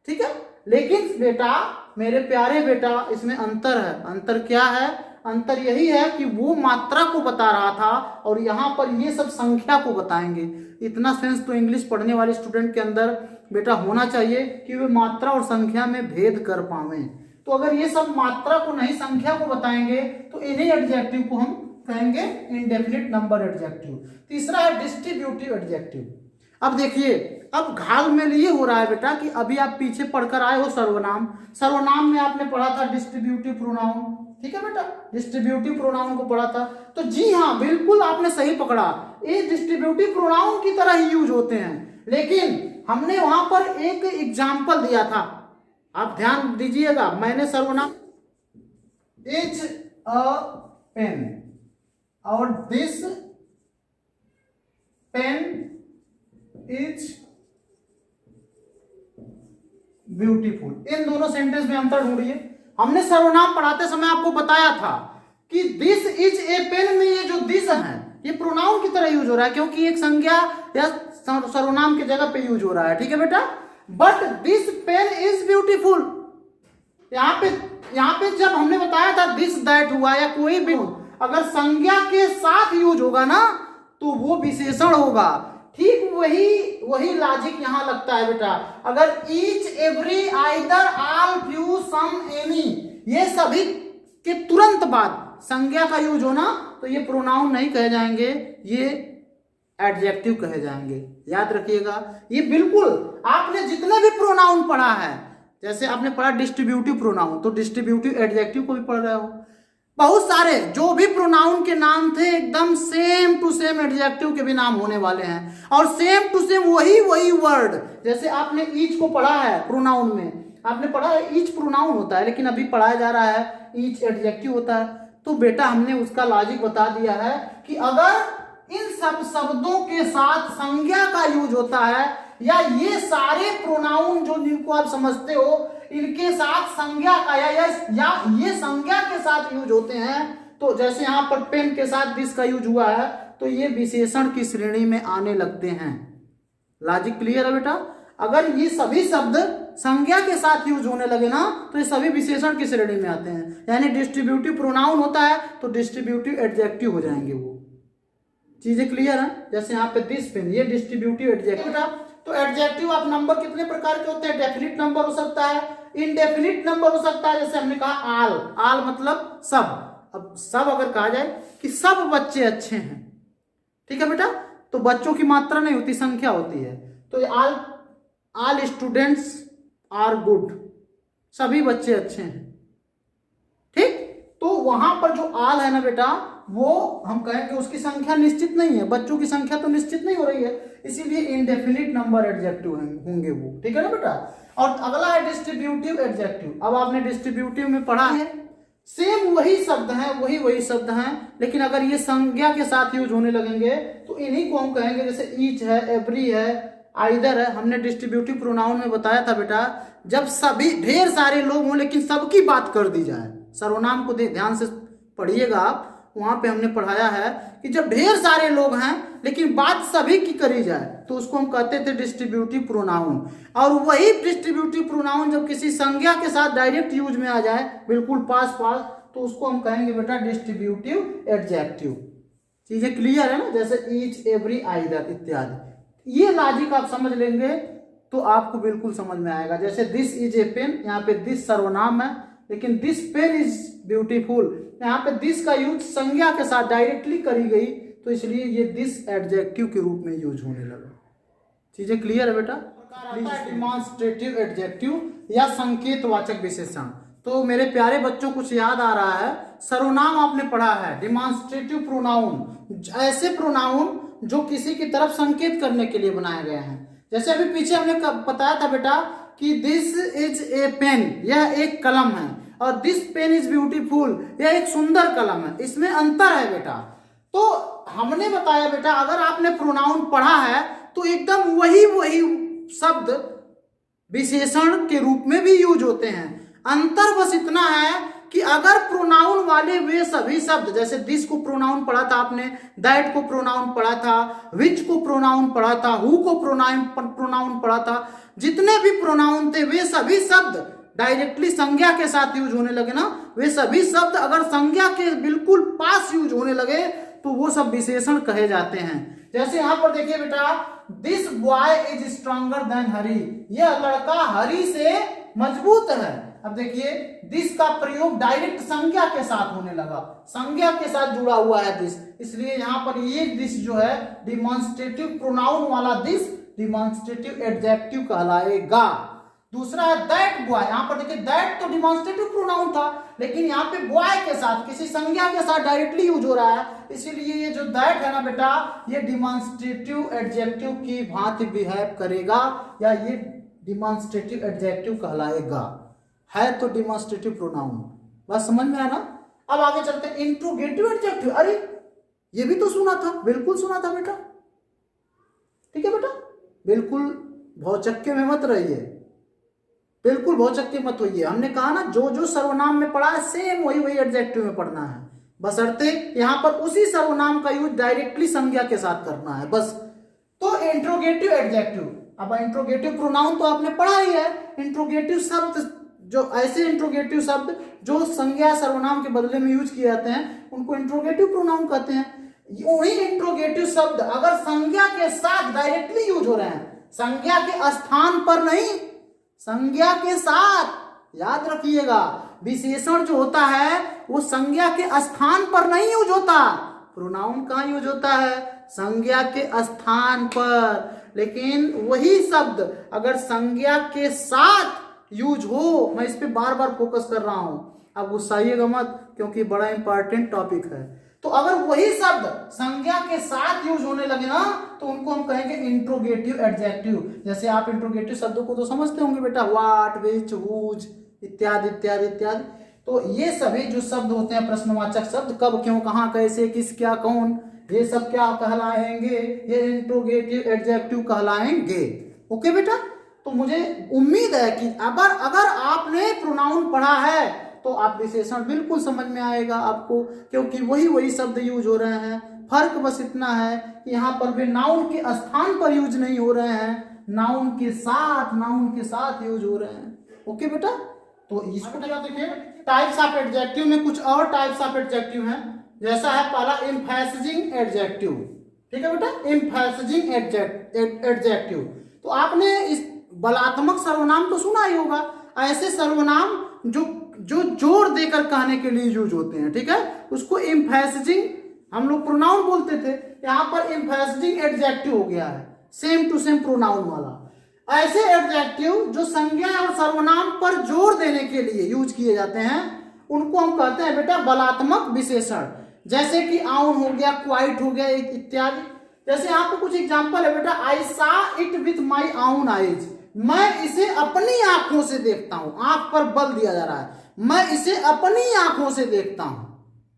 ठीक है। लेकिन बेटा, मेरे प्यारे बेटा, इसमें अंतर है। अंतर क्या है? अंतर यही है कि वो मात्रा को बता रहा था और यहाँ पर ये सब संख्या को बताएंगे। इतना सेंस तो इंग्लिश पढ़ने वाले स्टूडेंट के अंदर बेटा होना चाहिए कि वे मात्रा और संख्या में भेद कर पावें। तो अगर ये सब मात्रा को नहीं, संख्या को बताएंगे, तो इन्हीं एडजेक्टिव को हम कहेंगे इनडेफिनिट नंबर एडजेक्टिव। तीसरा है डिस्ट्रीब्यूटिव एडजेक्टिव। अब देखिए, अब घाल में ये हो रहा है बेटा कि अभी आप पीछे पढ़कर आए हो सर्वनाम। सर्वनाम में आपने पढ़ा था डिस्ट्रीब्यूटिव प्रोनाउन, ठीक है बेटा, डिस्ट्रीब्यूटिव प्रोनाउन को पढ़ा था। तो जी हाँ, बिल्कुल आपने सही पकड़ा, ये डिस्ट्रीब्यूटिव प्रोनाउन की तरह ही यूज होते हैं, लेकिन हमने वहां पर एक एग्जाम्पल दिया था, आप ध्यान दीजिएगा। मैंने सर्वनाम इज अ पेन और दिस पेन इज ब्यूटीफुल, इन दोनों सेंटेंस में अंतर ढूंढिए। हमने सर्वनाम पढ़ाते समय आपको बताया था कि दिस इज ए पेन में ये जो दिस है ये प्रोनाउन की तरह यूज हो रहा है, क्योंकि एक संज्ञा या सर्वनाम की जगह पे यूज हो रहा है, ठीक है बेटा। But this pen is beautiful, यहाँ पे जब हमने बताया था दिस दैट हुआ या कोई भी अगर संज्ञा के साथ यूज होगा ना तो वो विशेषण होगा। ठीक वही लॉजिक यहां लगता है बेटा। अगर each, every, either, all, few, some, any, ये सभी के तुरंत बाद संज्ञा का यूज होना तो ये प्रोनाउन नहीं कहे जाएंगे, ये एडजेक्टिव कहे जाएंगे। याद रखिएगा, ये बिल्कुल आपने जितने भी प्रोनाउन पढ़ा है, जैसे आपने पढ़ा डिस्ट्रीब्यूटिव प्रोनाउन, तो डिस्ट्रीब्यूटिव एडजेक्टिव को भी पढ़ रहे हो। बहुत सारे जो भी प्रोनाउन के नाम थे एकदम सेम टू सेम एडजेक्टिव के भी नाम होने वाले हैं, और सेम टू सेम वही वर्ड। जैसे आपने ईच को पढ़ा है प्रोनाउन में, आपने पढ़ा है ईच प्रोनाउन होता है, लेकिन अभी पढ़ाया जा रहा है ईच एडजेक्टिव होता है। तो बेटा हमने उसका लॉजिक बता दिया है कि अगर इन सब शब्दों के साथ संज्ञा का यूज होता है, या ये सारे प्रोनाउन जो जिनको आप समझते हो इनके साथ संज्ञा का या ये संज्ञा के साथ यूज होते हैं, तो जैसे यहाँ पर पेन के साथ दिस का यूज हुआ है, तो ये विशेषण की श्रेणी में आने लगते हैं। लॉजिक क्लियर है बेटा? अगर ये सभी शब्द संज्ञा के साथ यूज होने लगे ना तो ये सभी विशेषण की श्रेणी में आते हैं, यानी डिस्ट्रीब्यूटिव प्रोनाउन होता है तो डिस्ट्रीब्यूटिव एडजेक्टिव हो जाएंगे वो। चीजें क्लियर है? जैसे यहाँ पे दिस पेन, ये डिस्ट्रीब्यूटिव एडजेक्टिव। तो एडजेक्टिव ऑफ नंबर कितने प्रकार के होते हैं? डेफिनिट नंबर हो सकता है, इनडेफिनिट नंबर हो सकता है, जैसे हमने कहा आल, आल मतलब सब। अब सब अगर कहा जाए कि सब बच्चे अच्छे हैं, ठीक है बेटा, तो बच्चों की मात्रा नहीं होती, संख्या होती है। तो आल स्टूडेंट्स आर गुड, सभी बच्चे अच्छे हैं, ठीक। तो वहां पर जो आल है ना बेटा, वो हम कहें कि उसकी संख्या निश्चित नहीं है, बच्चों की संख्या तो निश्चित नहीं हो रही है, इसीलिए इनडेफिनिट नंबर एडजेक्टिव होंगे वो, ठीक है ना बेटा। और अगला है डिस्ट्रीब्यूटिव एडजेक्टिव। अब आपने डिस्ट्रीब्यूटिव में पढ़ा है, सेम वही शब्द हैं, वही शब्द हैं, लेकिन अगर ये संज्ञा के साथ यूज होने लगेंगे तो इन्हीं को हम कहेंगे, जैसे ईच है, एवरी है, आइदर है। हमने डिस्ट्रीब्यूटिव प्रोनाउन में बताया था बेटा, जब सभी ढेर सारे लोग हों लेकिन सबकी बात कर दी जाए। सर्वनाम को ध्यान से पढ़िएगा आप, वहां पे हमने पढ़ाया है कि जब ढेर सारे लोग हैं लेकिन बात सभी की करी जाए तो उसको हम कहते थे डिस्ट्रीब्यूटिव प्रोनाउन। और वही डिस्ट्रीब्यूटिव प्रोनाउन जब किसी संज्ञा के साथ डायरेक्ट यूज में आ जाए, बिल्कुल पास, तो उसको हम कहेंगे बेटा डिस्ट्रीब्यूटिव एडजेक्टिव। चीजें क्लियर है ना? जैसे ईच, एवरी, आइदर इत्यादि। ये लॉजिक आप समझ लेंगे तो आपको बिल्कुल समझ में आएगा। जैसे दिस इज ए पेन, यहाँ पे दिस सर्वनाम है, लेकिन दिस पेन इज ब्यूटीफुल, यहाँ पे दिस का यूज संज्ञा के साथ डायरेक्टली करी गई, तो इसलिए ये दिस एडजेक्टिव के रूप में यूज होने लगा। चीजें क्लियर है बेटा? डिमॉन्स्ट्रेटिव एडजेक्टिव या संकेतवाचक विशेषण। तो मेरे प्यारे बच्चों कुछ याद आ रहा है, सर्वनाम आपने पढ़ा है, डिमॉन्स्ट्रेटिव प्रोनाउन, ऐसे प्रोनाउन जो किसी की तरफ संकेत करने के लिए बनाए गए हैं। जैसे अभी पीछे हमने बताया था बेटा कि दिस इज ए पेन, यह एक कलम है, और दिस पेन इज ब्यूटीफुल, यह एक सुंदर कलम है। इसमें अंतर है बेटा। तो हमने बताया बेटा अगर आपने प्रोनाउन पढ़ा है तो एकदम वही शब्द विशेषण के रूप में भी यूज होते हैं। अंतर बस इतना है कि अगर प्रोनाउन वाले वे सभी शब्द, जैसे दिस को प्रोनाउन पढ़ा था आपने, दैट को प्रोनाउन पढ़ा था, विच को प्रोनाउन पढ़ा था, हु को प्रोनाउन पढ़ा था, जितने भी प्रोनाउन थे वे सभी शब्द डायरेक्टली संज्ञा के साथ यूज होने लगे ना, वे सभी शब्द अगर संज्ञा के बिल्कुल पास यूज होने लगे तो वो सब विशेषण कहे जाते हैं। जैसे यहां पर देखिए बेटा, this boy is stronger than Hari, यह लड़का हरी से मजबूत है। अब देखिए दिस का प्रयोग डायरेक्ट संज्ञा के साथ होने लगा, संज्ञा के साथ जुड़ा हुआ है दिस, इसलिए यहां पर ये दिस जो है डिमॉन्स्ट्रेटिव प्रोनाउन वाला दिस डिमॉन्स्ट्रेटिव एडजेक्टिव कहलाएगा। दूसरा है दैट बॉय, यहां पर देखिए दैट तो डिमॉन्स्ट्रेटिव प्रोनाउन था, लेकिन यहाँ पे बॉय के साथ किसी संज्ञा के साथ डायरेक्टली यूज हो रहा है, इसीलिए ये जो दैट है ना बेटा, ये डिमॉन्स्ट्रेटिव एडजेक्टिव की भांति बिहेव करेगा या ये डिमॉन्स्ट्रेटिव एडजेक्टिव कहलाएगा। है तो डिमॉन्स्ट्रेटिव प्रोनाउन। बात समझ में आया ना? अब आगे चलते हैं इंट्रोगेटिव एडजेक्टिव। अरे ये भी तो सुना था, बिल्कुल सुना था बेटा, ठीक है बेटा, बिल्कुल भौचक्के में मत रहिए, बिल्कुल भौचक्के मत होइए। हमने कहा ना जो जो सर्वनाम में पढ़ा है सेम वही एडजेक्टिव में पढ़ना है, बशर्ते यहां पर उसी सर्वनाम का यूज डायरेक्टली संज्ञा के साथ करना है बस। तो इंट्रोगेटिव एडजेक्टिव, अब इंट्रोगेटिव प्रोनाउन तो आपने पढ़ा ही है। इंट्रोगेटिव शब्द, जो ऐसे इंट्रोगेटिव शब्द जो संज्ञा सर्वनाम के बदले में यूज किए जाते हैं उनको इंट्रोगेटिव प्रोनाउन कहते हैं। वही इंट्रोगेटिव शब्द अगर संज्ञा के साथ डायरेक्टली यूज हो रहे हैं, संज्ञा के स्थान पर नहीं, संज्ञा के साथ, याद रखिएगा विशेषण जो होता है वो संज्ञा के स्थान पर नहीं यूज होता। प्रोनाउन कहाँ यूज होता है? संज्ञा के स्थान पर। लेकिन वही शब्द अगर संज्ञा के साथ यूज हो, मैं इस पे बार बार फोकस कर रहा हूं, अब गुस्साइएगा मत क्योंकि बड़ा इंपॉर्टेंट टॉपिक है। तो अगर वही शब्द संज्ञा के साथ यूज होने लगे ना तो उनको हम कहेंगे इंट्रोगेटिव एडजेक्टिव। जैसे आप इंट्रोगेटिव शब्दों को तो समझते होंगे बेटा, व्हाट, विच, हुज इत्यादि इत्यादि इत्यादि। तो ये सभी जो शब्द होते हैं प्रश्नवाचक शब्द, कब, क्यों, कहां, कैसे, किस, क्या, कौन, ये सब क्या कहलाएंगे? ये इंट्रोगेटिव एडजेक्टिव कहलाएंगे। ओके बेटा, तो मुझे उम्मीद है कि अगर आपने प्रोनाउन पढ़ा है तो आप विशेषण बिल्कुल समझ में आएगा आपको, क्योंकि वही शब्द यूज हो रहे हैं। फर्क बस इतना है कि यहाँ पर वे नाउन के स्थान पर यूज नहीं हो रहे हैं, नाउन के साथ यूज हो रहे हैं। ओके बेटा, तो इसको देखिए टाइप्स ऑफ एडजेक्टिव में कुछ और टाइप्स ऑफ एडजेक्टिव हैं। जैसा है पहला एम्फैसिजिंग एडजेक्टिव, ठीक है बेटा, एम्फैसिजिंग एडजेक्टिव। तो आपने इस बलात्मक सर्वनाम तो सुना ही होगा, ऐसे सर्वनाम जो जोर देकर कहने के लिए यूज होते हैं, ठीक है, उसको एम्फैसिजिंग हम लोग प्रोनाउन बोलते थे, यहाँ पर एम्फैसिजिंग एडजेक्टिव हो गया है, सेम टू सेम प्रोनाउन वाला। ऐसे एडजेक्टिव जो संज्ञा और सर्वनाम पर जोर देने के लिए यूज किए जाते हैं उनको हम कहते हैं बेटा बलात्मक विशेषण। जैसे कि आउन हो गया, क्वाइट हो गया इत्यादि। जैसे यहाँ पे कुछ एग्जांपल है बेटा, आई सा इट विथ माई आउन आईज, मैं इसे अपनी आंखों से देखता हूं, आंख पर बल दिया जा रहा है, मैं इसे अपनी आंखों से देखता हूं,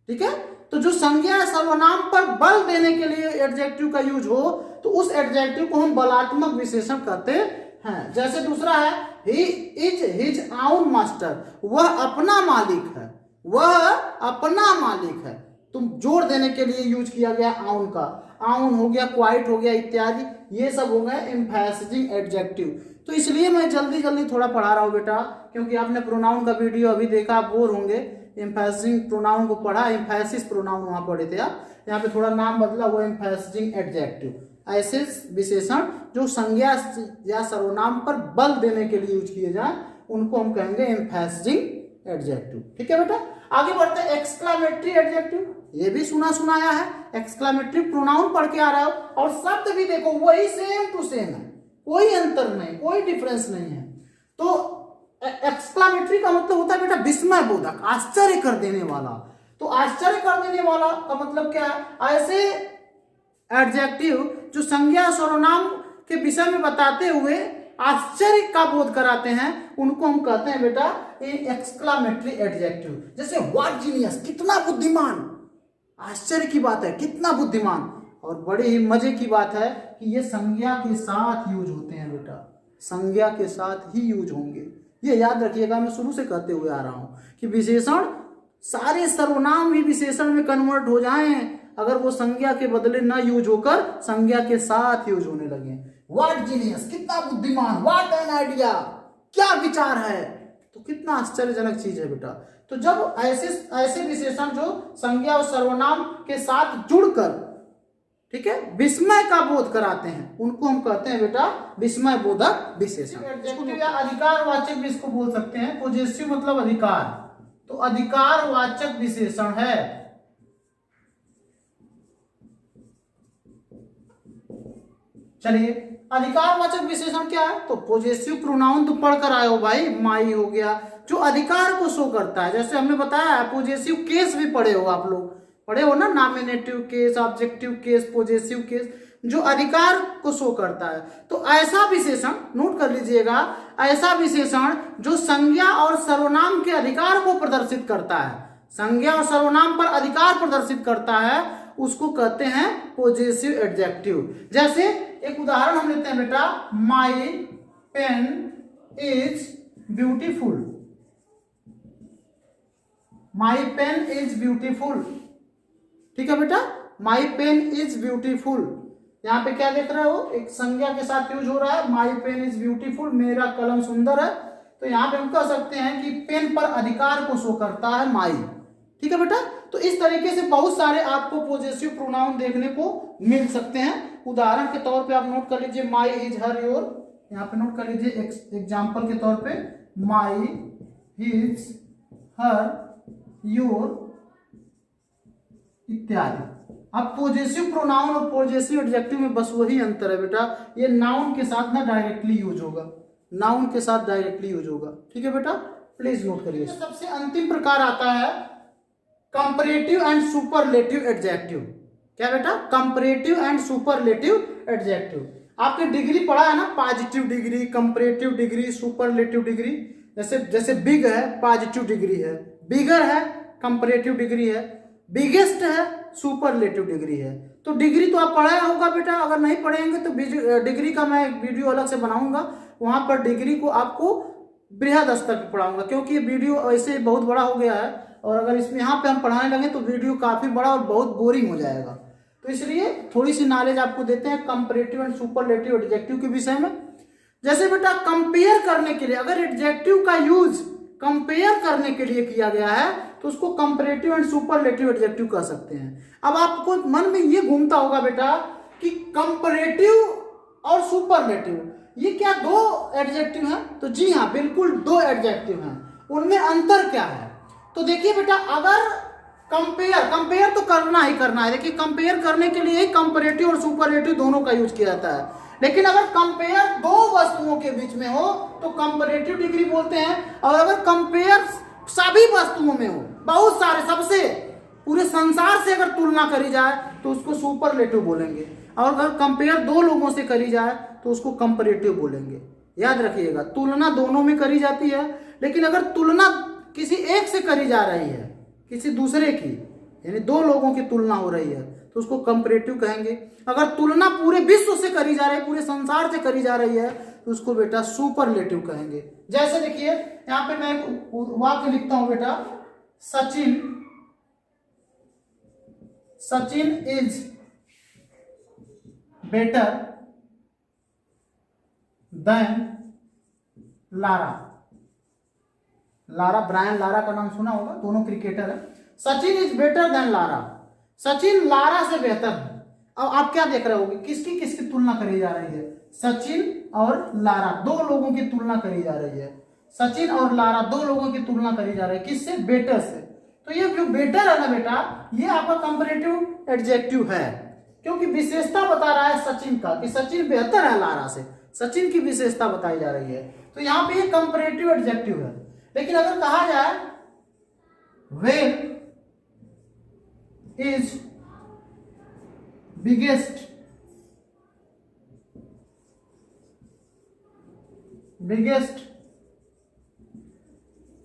ठीक है। तो जो संज्ञा सर्वनाम पर बल देने के लिए एडजेक्टिव का यूज हो तो उस एडजेक्टिव को हम बलात्मक विशेषण कहते हैं। जैसे दूसरा है ही इज हिज आउन मास्टर, वह अपना मालिक है, वह अपना मालिक है। तुम जोर देने के लिए यूज किया गया आउन का, आउन हो गया, क्वाइट हो गया इत्यादि, ये सब हो गए एम्फैसिजिंग एडजेक्टिव। तो इसलिए मैं जल्दी थोड़ा पढ़ा रहा हूँ बेटा, क्योंकि आपने प्रोनाउन का वीडियो अभी देखा, आप बोर होंगे। एम्फैसिजिंग प्रोनाउन को पढ़ा, एम्फैसिस प्रोनाउन वहां पढ़े थे आप, यहाँ पे थोड़ा नाम बदला हुआ एम्फैसिजिंग एडजेक्टिव। ऐसे विशेषण जो संज्ञा या सर्वनाम पर बल देने के लिए यूज किए जाए उनको हम कहेंगे एम्फैसिजिंग एडजेक्टिव, ठीक है बेटा। आगे बढ़ते हैं एक्सक्लामेटरी एडजेक्टिव, ये भी सुना सुनाया है, एक्सक्लामेटरी प्रोनाउन पढ़ के आ रहा हो और शब्द भी देखो वही सेम टू सेम है, कोई अंतर नहीं, कोई डिफरेंस नहीं है। तो एक्सक्लामेटरी का मतलब होता है बेटा विस्मय बोधक, आश्चर्य कर देने वाला। तो आश्चर्य कर देने वाला का मतलब क्या है, ऐसे एडजेक्टिव जो संज्ञा सर्वनाम के विषय में बताते हुए आश्चर्य का बोध कराते हैं, उनको हम कहते हैं बेटा एक्सक्लामेटरी एडजेक्टिव। जैसे व्हाट जीनियस, कितना बुद्धिमान, आश्चर्य की बात है, कितना बुद्धिमान। और बड़े ही मजे की बात है कि ये संज्ञा के साथ यूज होते हैं बेटा, संज्ञा के साथ ही यूज होंगे, ये याद रखिएगा। मैं शुरू से कहते हुए आ रहा हूं कि विशेषण सारे सर्वनाम ही विशेषण में कन्वर्ट हो जाएं अगर वो संज्ञा के बदले ना यूज होकर संज्ञा के साथ यूज होने लगे। व्हाट जीनियस, कितना बुद्धिमान, व्हाट एन आइडिया, क्या विचार है, तो कितना आश्चर्यजनक चीज है बेटा। तो जब ऐसे विशेषण जो संज्ञा और सर्वनाम के साथ जुड़कर, ठीक है, विस्मय का बोध कराते हैं, उनको हम कहते हैं बेटा विस्मय बोधक विशेषण। एडजेक्टिव या अधिकारवाचक भी इसको बोल सकते हैं। पॉजेसिव मतलब अधिकार, तो अधिकारवाचक विशेषण है। चलिए अधिकारवाचक विशेषण क्या है, तो पॉजेसिव प्रोनाउन तो पढ़कर आए हो भाई, माई हो गया जो अधिकार को शो करता है। जैसे हमने बताया पॉजेसिव केस भी पढ़े हो, आप लोग पढ़े हो ना, nominative case, objective case, possessive case, जो अधिकार को शो करता है। तो ऐसा विशेषण नोट कर लीजिएगा, ऐसा विशेषण जो संज्ञा और सर्वनाम के अधिकार को प्रदर्शित करता है, संज्ञा और सर्वनाम पर अधिकार प्रदर्शित करता है, उसको कहते हैं पॉजेसिव एडजेक्टिव। जैसे एक उदाहरण हम लेते हैं बेटा, my pen is beautiful, my pen is beautiful, ठीक है बेटा, माई पेन इज ब्यूटीफुल। यहाँ पे क्या देख रहे हो, एक संज्ञा के साथ यूज हो रहा है, माई पेन इज ब्यूटीफुल, मेरा कलम सुंदर है। तो यहाँ पे हम कह सकते हैं कि पेन पर अधिकार को शो करता है माई, ठीक है बेटा। तो इस तरीके से बहुत सारे आपको पॉजेसिव प्रोनाउन देखने को मिल सकते हैं। उदाहरण के तौर पे आप नोट कर लीजिए, माई इज हर योर, यहाँ पे नोट कर लीजिए एग्जाम्पल के तौर पे, माई इज हर योर इत्यादि। अब पॉजेसिव प्रोनाउन और पॉजेसिव एडजेक्टिव में बस वही अंतर है बेटा, ये नाउन के साथ ना डायरेक्टली यूज होगा, नाउन के साथ डायरेक्टली यूज होगा, ठीक है बेटा, प्लीज नोट करिए। सबसे अंतिम प्रकार आता है कंपैरेटिव एंड सुपरलेटिव एडजेक्टिव। क्या बेटा, कंपैरेटिव एंड सुपरलेटिव एडजेक्टिव। आपने डिग्री पढ़ा है ना, positive degree, comparative degree, superlative degree. जैसे बिग है पॉजिटिव डिग्री है, बिगर है कंपैरेटिव डिग्री है, बिगेस्ट है सुपरलेटिव डिग्री है। तो डिग्री तो आप पढ़ा होगा बेटा, अगर नहीं पढ़ेंगे तो डिग्री का मैं एक वीडियो अलग से बनाऊंगा, वहां पर डिग्री को आपको बृहद स्तर पर पढ़ाऊंगा, क्योंकि ये वीडियो ऐसे बहुत बड़ा हो गया है और अगर इसमें यहाँ पे हम पढ़ाने लगे तो वीडियो काफी बड़ा और बहुत बोरिंग हो जाएगा। तो इसलिए थोड़ी सी नॉलेज आपको देते हैं कंपैरेटिव एंड सुपरलेटिव एडजेक्टिव के विषय में। जैसे बेटा कंपेयर करने के लिए, अगर एडजेक्टिव का यूज कंपेयर करने के लिए किया गया है तो उसको कंपैरेटिव एंड सुपरलेटिव एडजेक्टिव कह सकते हैं। अब आपको मन में ये घूमता होगा बेटा कि कंपैरेटिव और सुपरलेटिव ये क्या दो एडजेक्टिव हैं? तो जी हाँ, बिल्कुल दो एडजेक्टिव हैं। उनमें अंतर क्या है? तो देखिए बेटा, अगर कंपेयर तो करना ही करना है। देखिए कंपेयर करने के लिए कंपैरेटिव और सुपरलेटिव दोनों का यूज किया जाता है, लेकिन अगर कंपेयर दो वस्तुओं के बीच में हो तो कंपैरेटिव डिग्री बोलते हैं, और अगर कंपेयर सभी वस्तुओं में हो, बहुत सारे, सबसे पूरे संसार से अगर तुलना करी जाए तो उसको सुपरलेटिव बोलेंगे, और अगर कंपेयर दो लोगों से करी जाए तो उसको कंपैरेटिव बोलेंगे। याद रखिएगा, तुलना दोनों में करी जाती है, लेकिन अगर तुलना किसी एक से करी जा रही है, किसी दूसरे की, यानी दो लोगों की तुलना हो रही है, तो उसको कंपैरेटिव कहेंगे। अगर तुलना पूरे विश्व से करी जा रही है, पूरे संसार से करी जा रही है, तो उसको बेटा सुपरलेटिव कहेंगे। जैसे देखिए यहाँ पे मैं एक वाक्य लिखता हूं बेटा, Sachin is better than Lara. Brian Lara का नाम सुना होगा, दोनों क्रिकेटर है। Sachin is better than Lara, Sachin Lara से बेहतर है। अब आप क्या देख रहे होगे, किसकी किसकी तुलना करी जा रही है? सचिन और लारा, दो लोगों की तुलना करी जा रही है। सचिन और लारा दो लोगों की तुलना करी जा रही है, किससे? बेटर से। तो ये जो बेटर है ना बेटा, ये आपका कंपैरेटिव एडजेक्टिव है, क्योंकि विशेषता बता रहा है सचिन का कि सचिन बेहतर है लारा से, सचिन की विशेषता बताई जा रही है, तो यहां पे ये कंपैरेटिव एडजेक्टिव है। लेकिन अगर कहा जाए वेल इज बिगेस्ट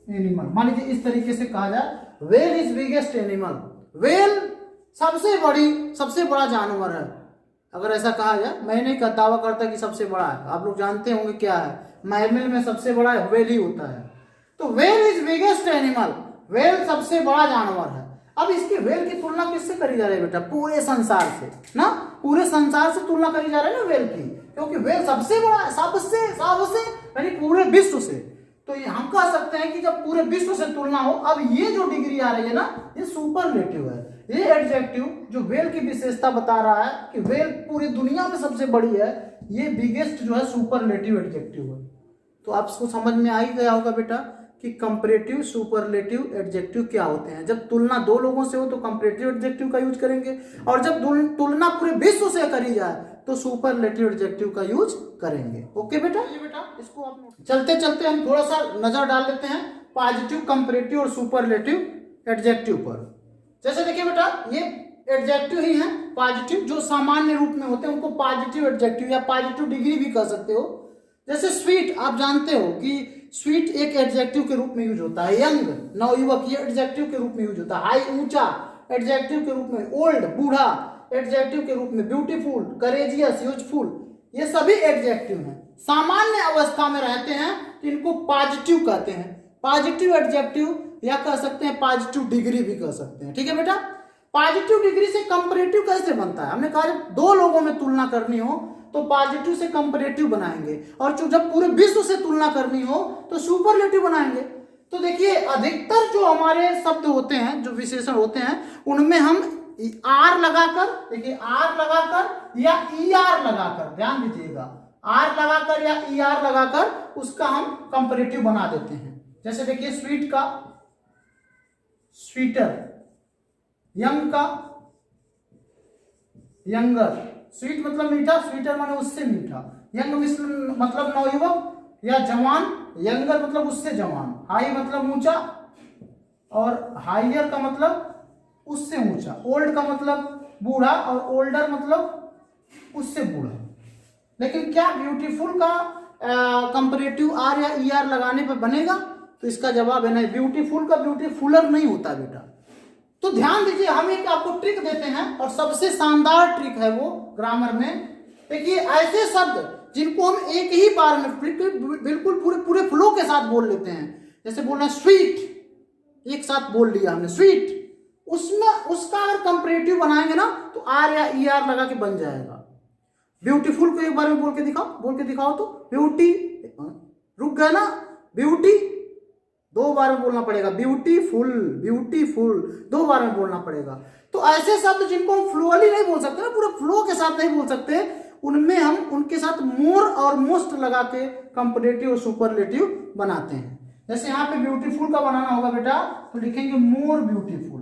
एनिमल, मान लीजिए इस तरीके से कहा जाए well is biggest animal, well सबसे बड़ा जानवर है। अगर ऐसा कहा जाए, मैं नहीं दावा करता कि सबसे बड़ा है, आप लोग जानते होंगे क्या है, मैमल में सबसे बड़ा वेल ही होता है। तो well is biggest animal, well सबसे बड़ा जानवर है। अब इसकी वेल की तुलना किससे करी जा रही है बेटा? पूरे संसार से ना, पूरे संसार से तुलना करी जा रही है ना वेल की, क्योंकि वेल सबसे बड़ा है, सबसे यानी पूरे विश्व से। तो ये हम कह सकते हैं कि जब पूरे विश्व से तुलना हो, अब ये जो डिग्री आ रही है ना, ये सुपरलेटिव है। ये एडजेक्टिव जो वेल की विशेषता बता रहा है कि वेल पूरी दुनिया में सबसे बड़ी है, ये बिगेस्ट जो है सुपरलेटिव एडजेक्टिव है। तो आपको समझ में आ ही गया होगा बेटा कि कंपैरेटिव सुपरलेटिव एडजेक्टिव क्या होते हैं। जब तुलना दो लोगों से हो तो कंपैरेटिव एडजेक्टिव का यूज करेंगे, और जब तुलना पूरे विश्व से करी जाए तो सुपरलेटिव एडजेक्टिव का यूज करेंगे। ओके बेटा, ये बेटा इसको आप चलते चलते हम थोड़ा सा नजर डाल लेते हैं पॉजिटिव, कंपैरेटिव और सुपरलेटिव एडजेक्टिव पर। जैसे देखिए बेटा, ये एडजेक्टिव ही है पॉजिटिव, जो सामान्य रूप में होते हैं उनको पॉजिटिव एडजेक्टिव या पॉजिटिव डिग्री भी कह सकते हो। जैसे स्वीट, आप जानते हो कि स्वीट एक एडजेक्टिव के रूप में यूज होता है। यंग, नवयुवक, ये एडजेक्टिव के रूप में यूज होता है। हाई, ऊंचा, एडजेक्टिव के रूप में। ओल्ड, बूढ़ा, एडजेक्टिव के रूप में। ब्यूटीफुल, करेजियस, यूजफुल, ये सभी एडजेक्टिव हैं। सामान्य अवस्था में रहते हैं तो इनको पॉजिटिव कहते हैं। पॉजिटिव एडजेक्टिव या कह सकते हैं पॉजिटिव डिग्री भी कह सकते हैं। ठीक है बेटा, पॉजिटिव डिग्री से कंपैरेटिव कैसे बनता है? हमने कहा जब दो लोगों में तुलना करनी हो तो पॉजिटिव से कंपैरेटिव बनाएंगे, और जब पूरे विश्व से तुलना करनी हो तो सुपरलेटिव बनाएंगे। तो देखिए, अधिकतर जो हमारे शब्द होते हैं, जो विशेषण होते हैं, उनमें हम आर लगाकर, देखिए आर लगाकर या ई आर लगाकर, ध्यान दीजिएगा, आर लगाकर या ई आर लगाकर उसका हम कंपैरेटिव बना देते हैं। जैसे देखिए, स्वीट का स्वीटर, यंग का यंगर, स्वीट मतलब मीठा, स्वीटर माने उससे मीठा, यंग मतलब नवयुवक या जवान, यंगर मतलब उससे जवान, हाई मतलब ऊंचा और हाइयर का मतलब उससे ऊंचा, ओल्ड का मतलब बूढ़ा और ओल्डर मतलब उससे बूढ़ा। लेकिन क्या ब्यूटीफुल का कंपैरेटिव आर या ई आर लगाने पर बनेगा? तो इसका जवाब है नहीं, ब्यूटीफुल का ब्यूटीफुलर नहीं होता बेटा। तो ध्यान दीजिए, हम एक आपको ट्रिक देते हैं और सबसे शानदार ट्रिक है वो ग्रामर में। देखिए, ऐसे शब्द जिनको हम एक ही बार में बिल्कुल पूरे फ्लो के साथ बोल लेते हैं, जैसे बोलना स्वीट, एक साथ बोल लिया हमने स्वीट, उसमें उसका अगर कंपैरेटिव बनाएंगे ना तो आर या ई आर लगा के बन जाएगा। ब्यूटीफुल को एक बार में बोल के दिखाओ तो ब्यूटी, रुक गया ना, ब्यूटी दो बार में बोलना पड़ेगा, ब्यूटीफुल, ब्यूटीफुल दो बार में बोलना पड़ेगा। तो ऐसे शब्द जिनको हम फ्लोअली नहीं बोल सकते ना, पूरे फ्लो के साथ नहीं बोल सकते, उनमें हम उनके साथ मोर और मोस्ट लगा के कंपैरेटिव और सुपरलेटिव बनाते हैं। जैसे यहाँ पे ब्यूटीफुल का बनाना होगा बेटा, तो लिखेंगे मोर ब्यूटीफुल।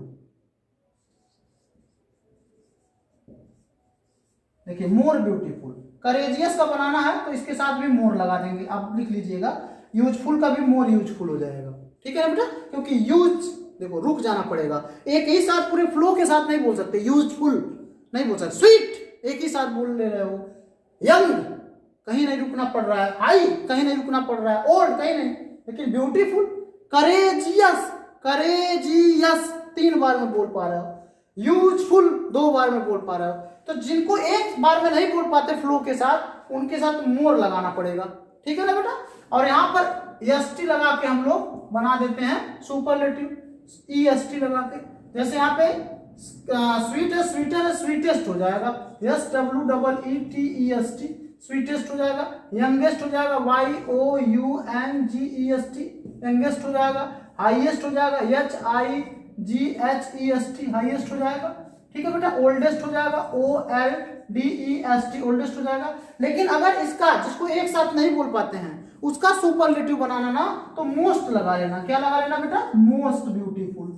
देखिए, मोर ब्यूटीफुल। करेजियस का बनाना है तो इसके साथ भी मोर लगा देंगे, आप लिख लीजिएगा। यूजफुल का भी मोर यूजफुल हो जाएगा। ठीक है ना बेटा, क्योंकि यूज, देखो रुक जाना पड़ेगा, एक ही साथ पूरे फ्लो के साथ नहीं बोल सकते। यूजफुल नहीं बोल सकते, स्वीट एक ही साथ बोल ले रहे हो, यंग कहीं नहीं रुकना पड़ रहा है, हाई कहीं नहीं रुकना पड़ रहा है, ओल्ड कहीं नहीं, लेकिन ब्यूटीफुल, करेजियस, करेजियस 3 बार में बोल पा रहे हो, यूजफुल 2 बार में बोल पा रहे हो। तो जिनको एक बार में नहीं बोल पाते फ्लो के साथ, उनके साथ मोर लगाना पड़ेगा। ठीक है ना बेटा, और यहाँ पर एस टी लगा के हम लोग बना देते हैं सुपरलेटिव, ई एस टी लगा के। जैसे यहाँ पे स्वीट है, स्वीटर है, स्वीटेस्ट हो जाएगा, S W double E T E S T, sweetest हो जाएगा। यंगेस्ट हो जाएगा, Y O U N G E S T, youngest हो जाएगा। हाईएस्ट हो जाएगा, H I G H E S T, highest हो जाएगा। ठीक है बेटा, ओल्डेस्ट हो जाएगा, O L D E S T, oldest हो जाएगा। लेकिन अगर इसका, जिसको एक साथ नहीं बोल पाते हैं, उसका सुपरलेटिव बनाना ना, तो मोस्ट लगा लेना। क्या लगा लेना बेटा? Most beautiful.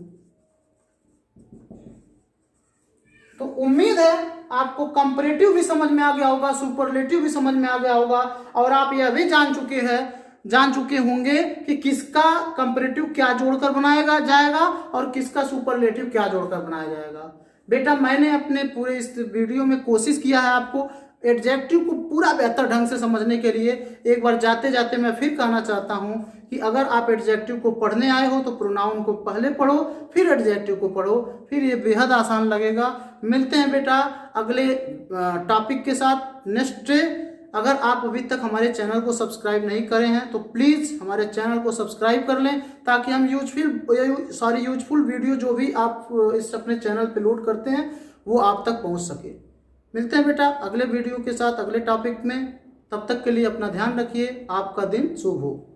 तो उम्मीद है आपको कंपैरेटिव भी समझ में आ गया होगा, सुपरलेटिव भी समझ में आ गया होगा, और आप यह भी जान चुके होंगे कि किसका कंपैरेटिव क्या जोड़कर बनाया जाएगा और किसका सुपरलेटिव क्या जोड़कर बनाया जाएगा। बेटा मैंने अपने पूरे इस वीडियो में कोशिश किया है आपको एडजेक्टिव को पूरा बेहतर ढंग से समझने के लिए। एक बार जाते जाते मैं फिर कहना चाहता हूं कि अगर आप एडजेक्टिव को पढ़ने आए हो तो प्रोनाउन को पहले पढ़ो, फिर एडजेक्टिव को पढ़ो, फिर ये बेहद आसान लगेगा। मिलते हैं बेटा अगले टॉपिक के साथ नेक्स्ट डे। अगर आप अभी तक हमारे चैनल को सब्सक्राइब नहीं करे हैं तो प्लीज़ हमारे चैनल को सब्सक्राइब कर लें, ताकि हम यूजफुल वीडियो जो भी आप इस अपने चैनल पे लोड करते हैं वो आप तक पहुंच सके। मिलते हैं बेटा अगले वीडियो के साथ अगले टॉपिक में। तब तक के लिए अपना ध्यान रखिए। आपका दिन शुभ हो।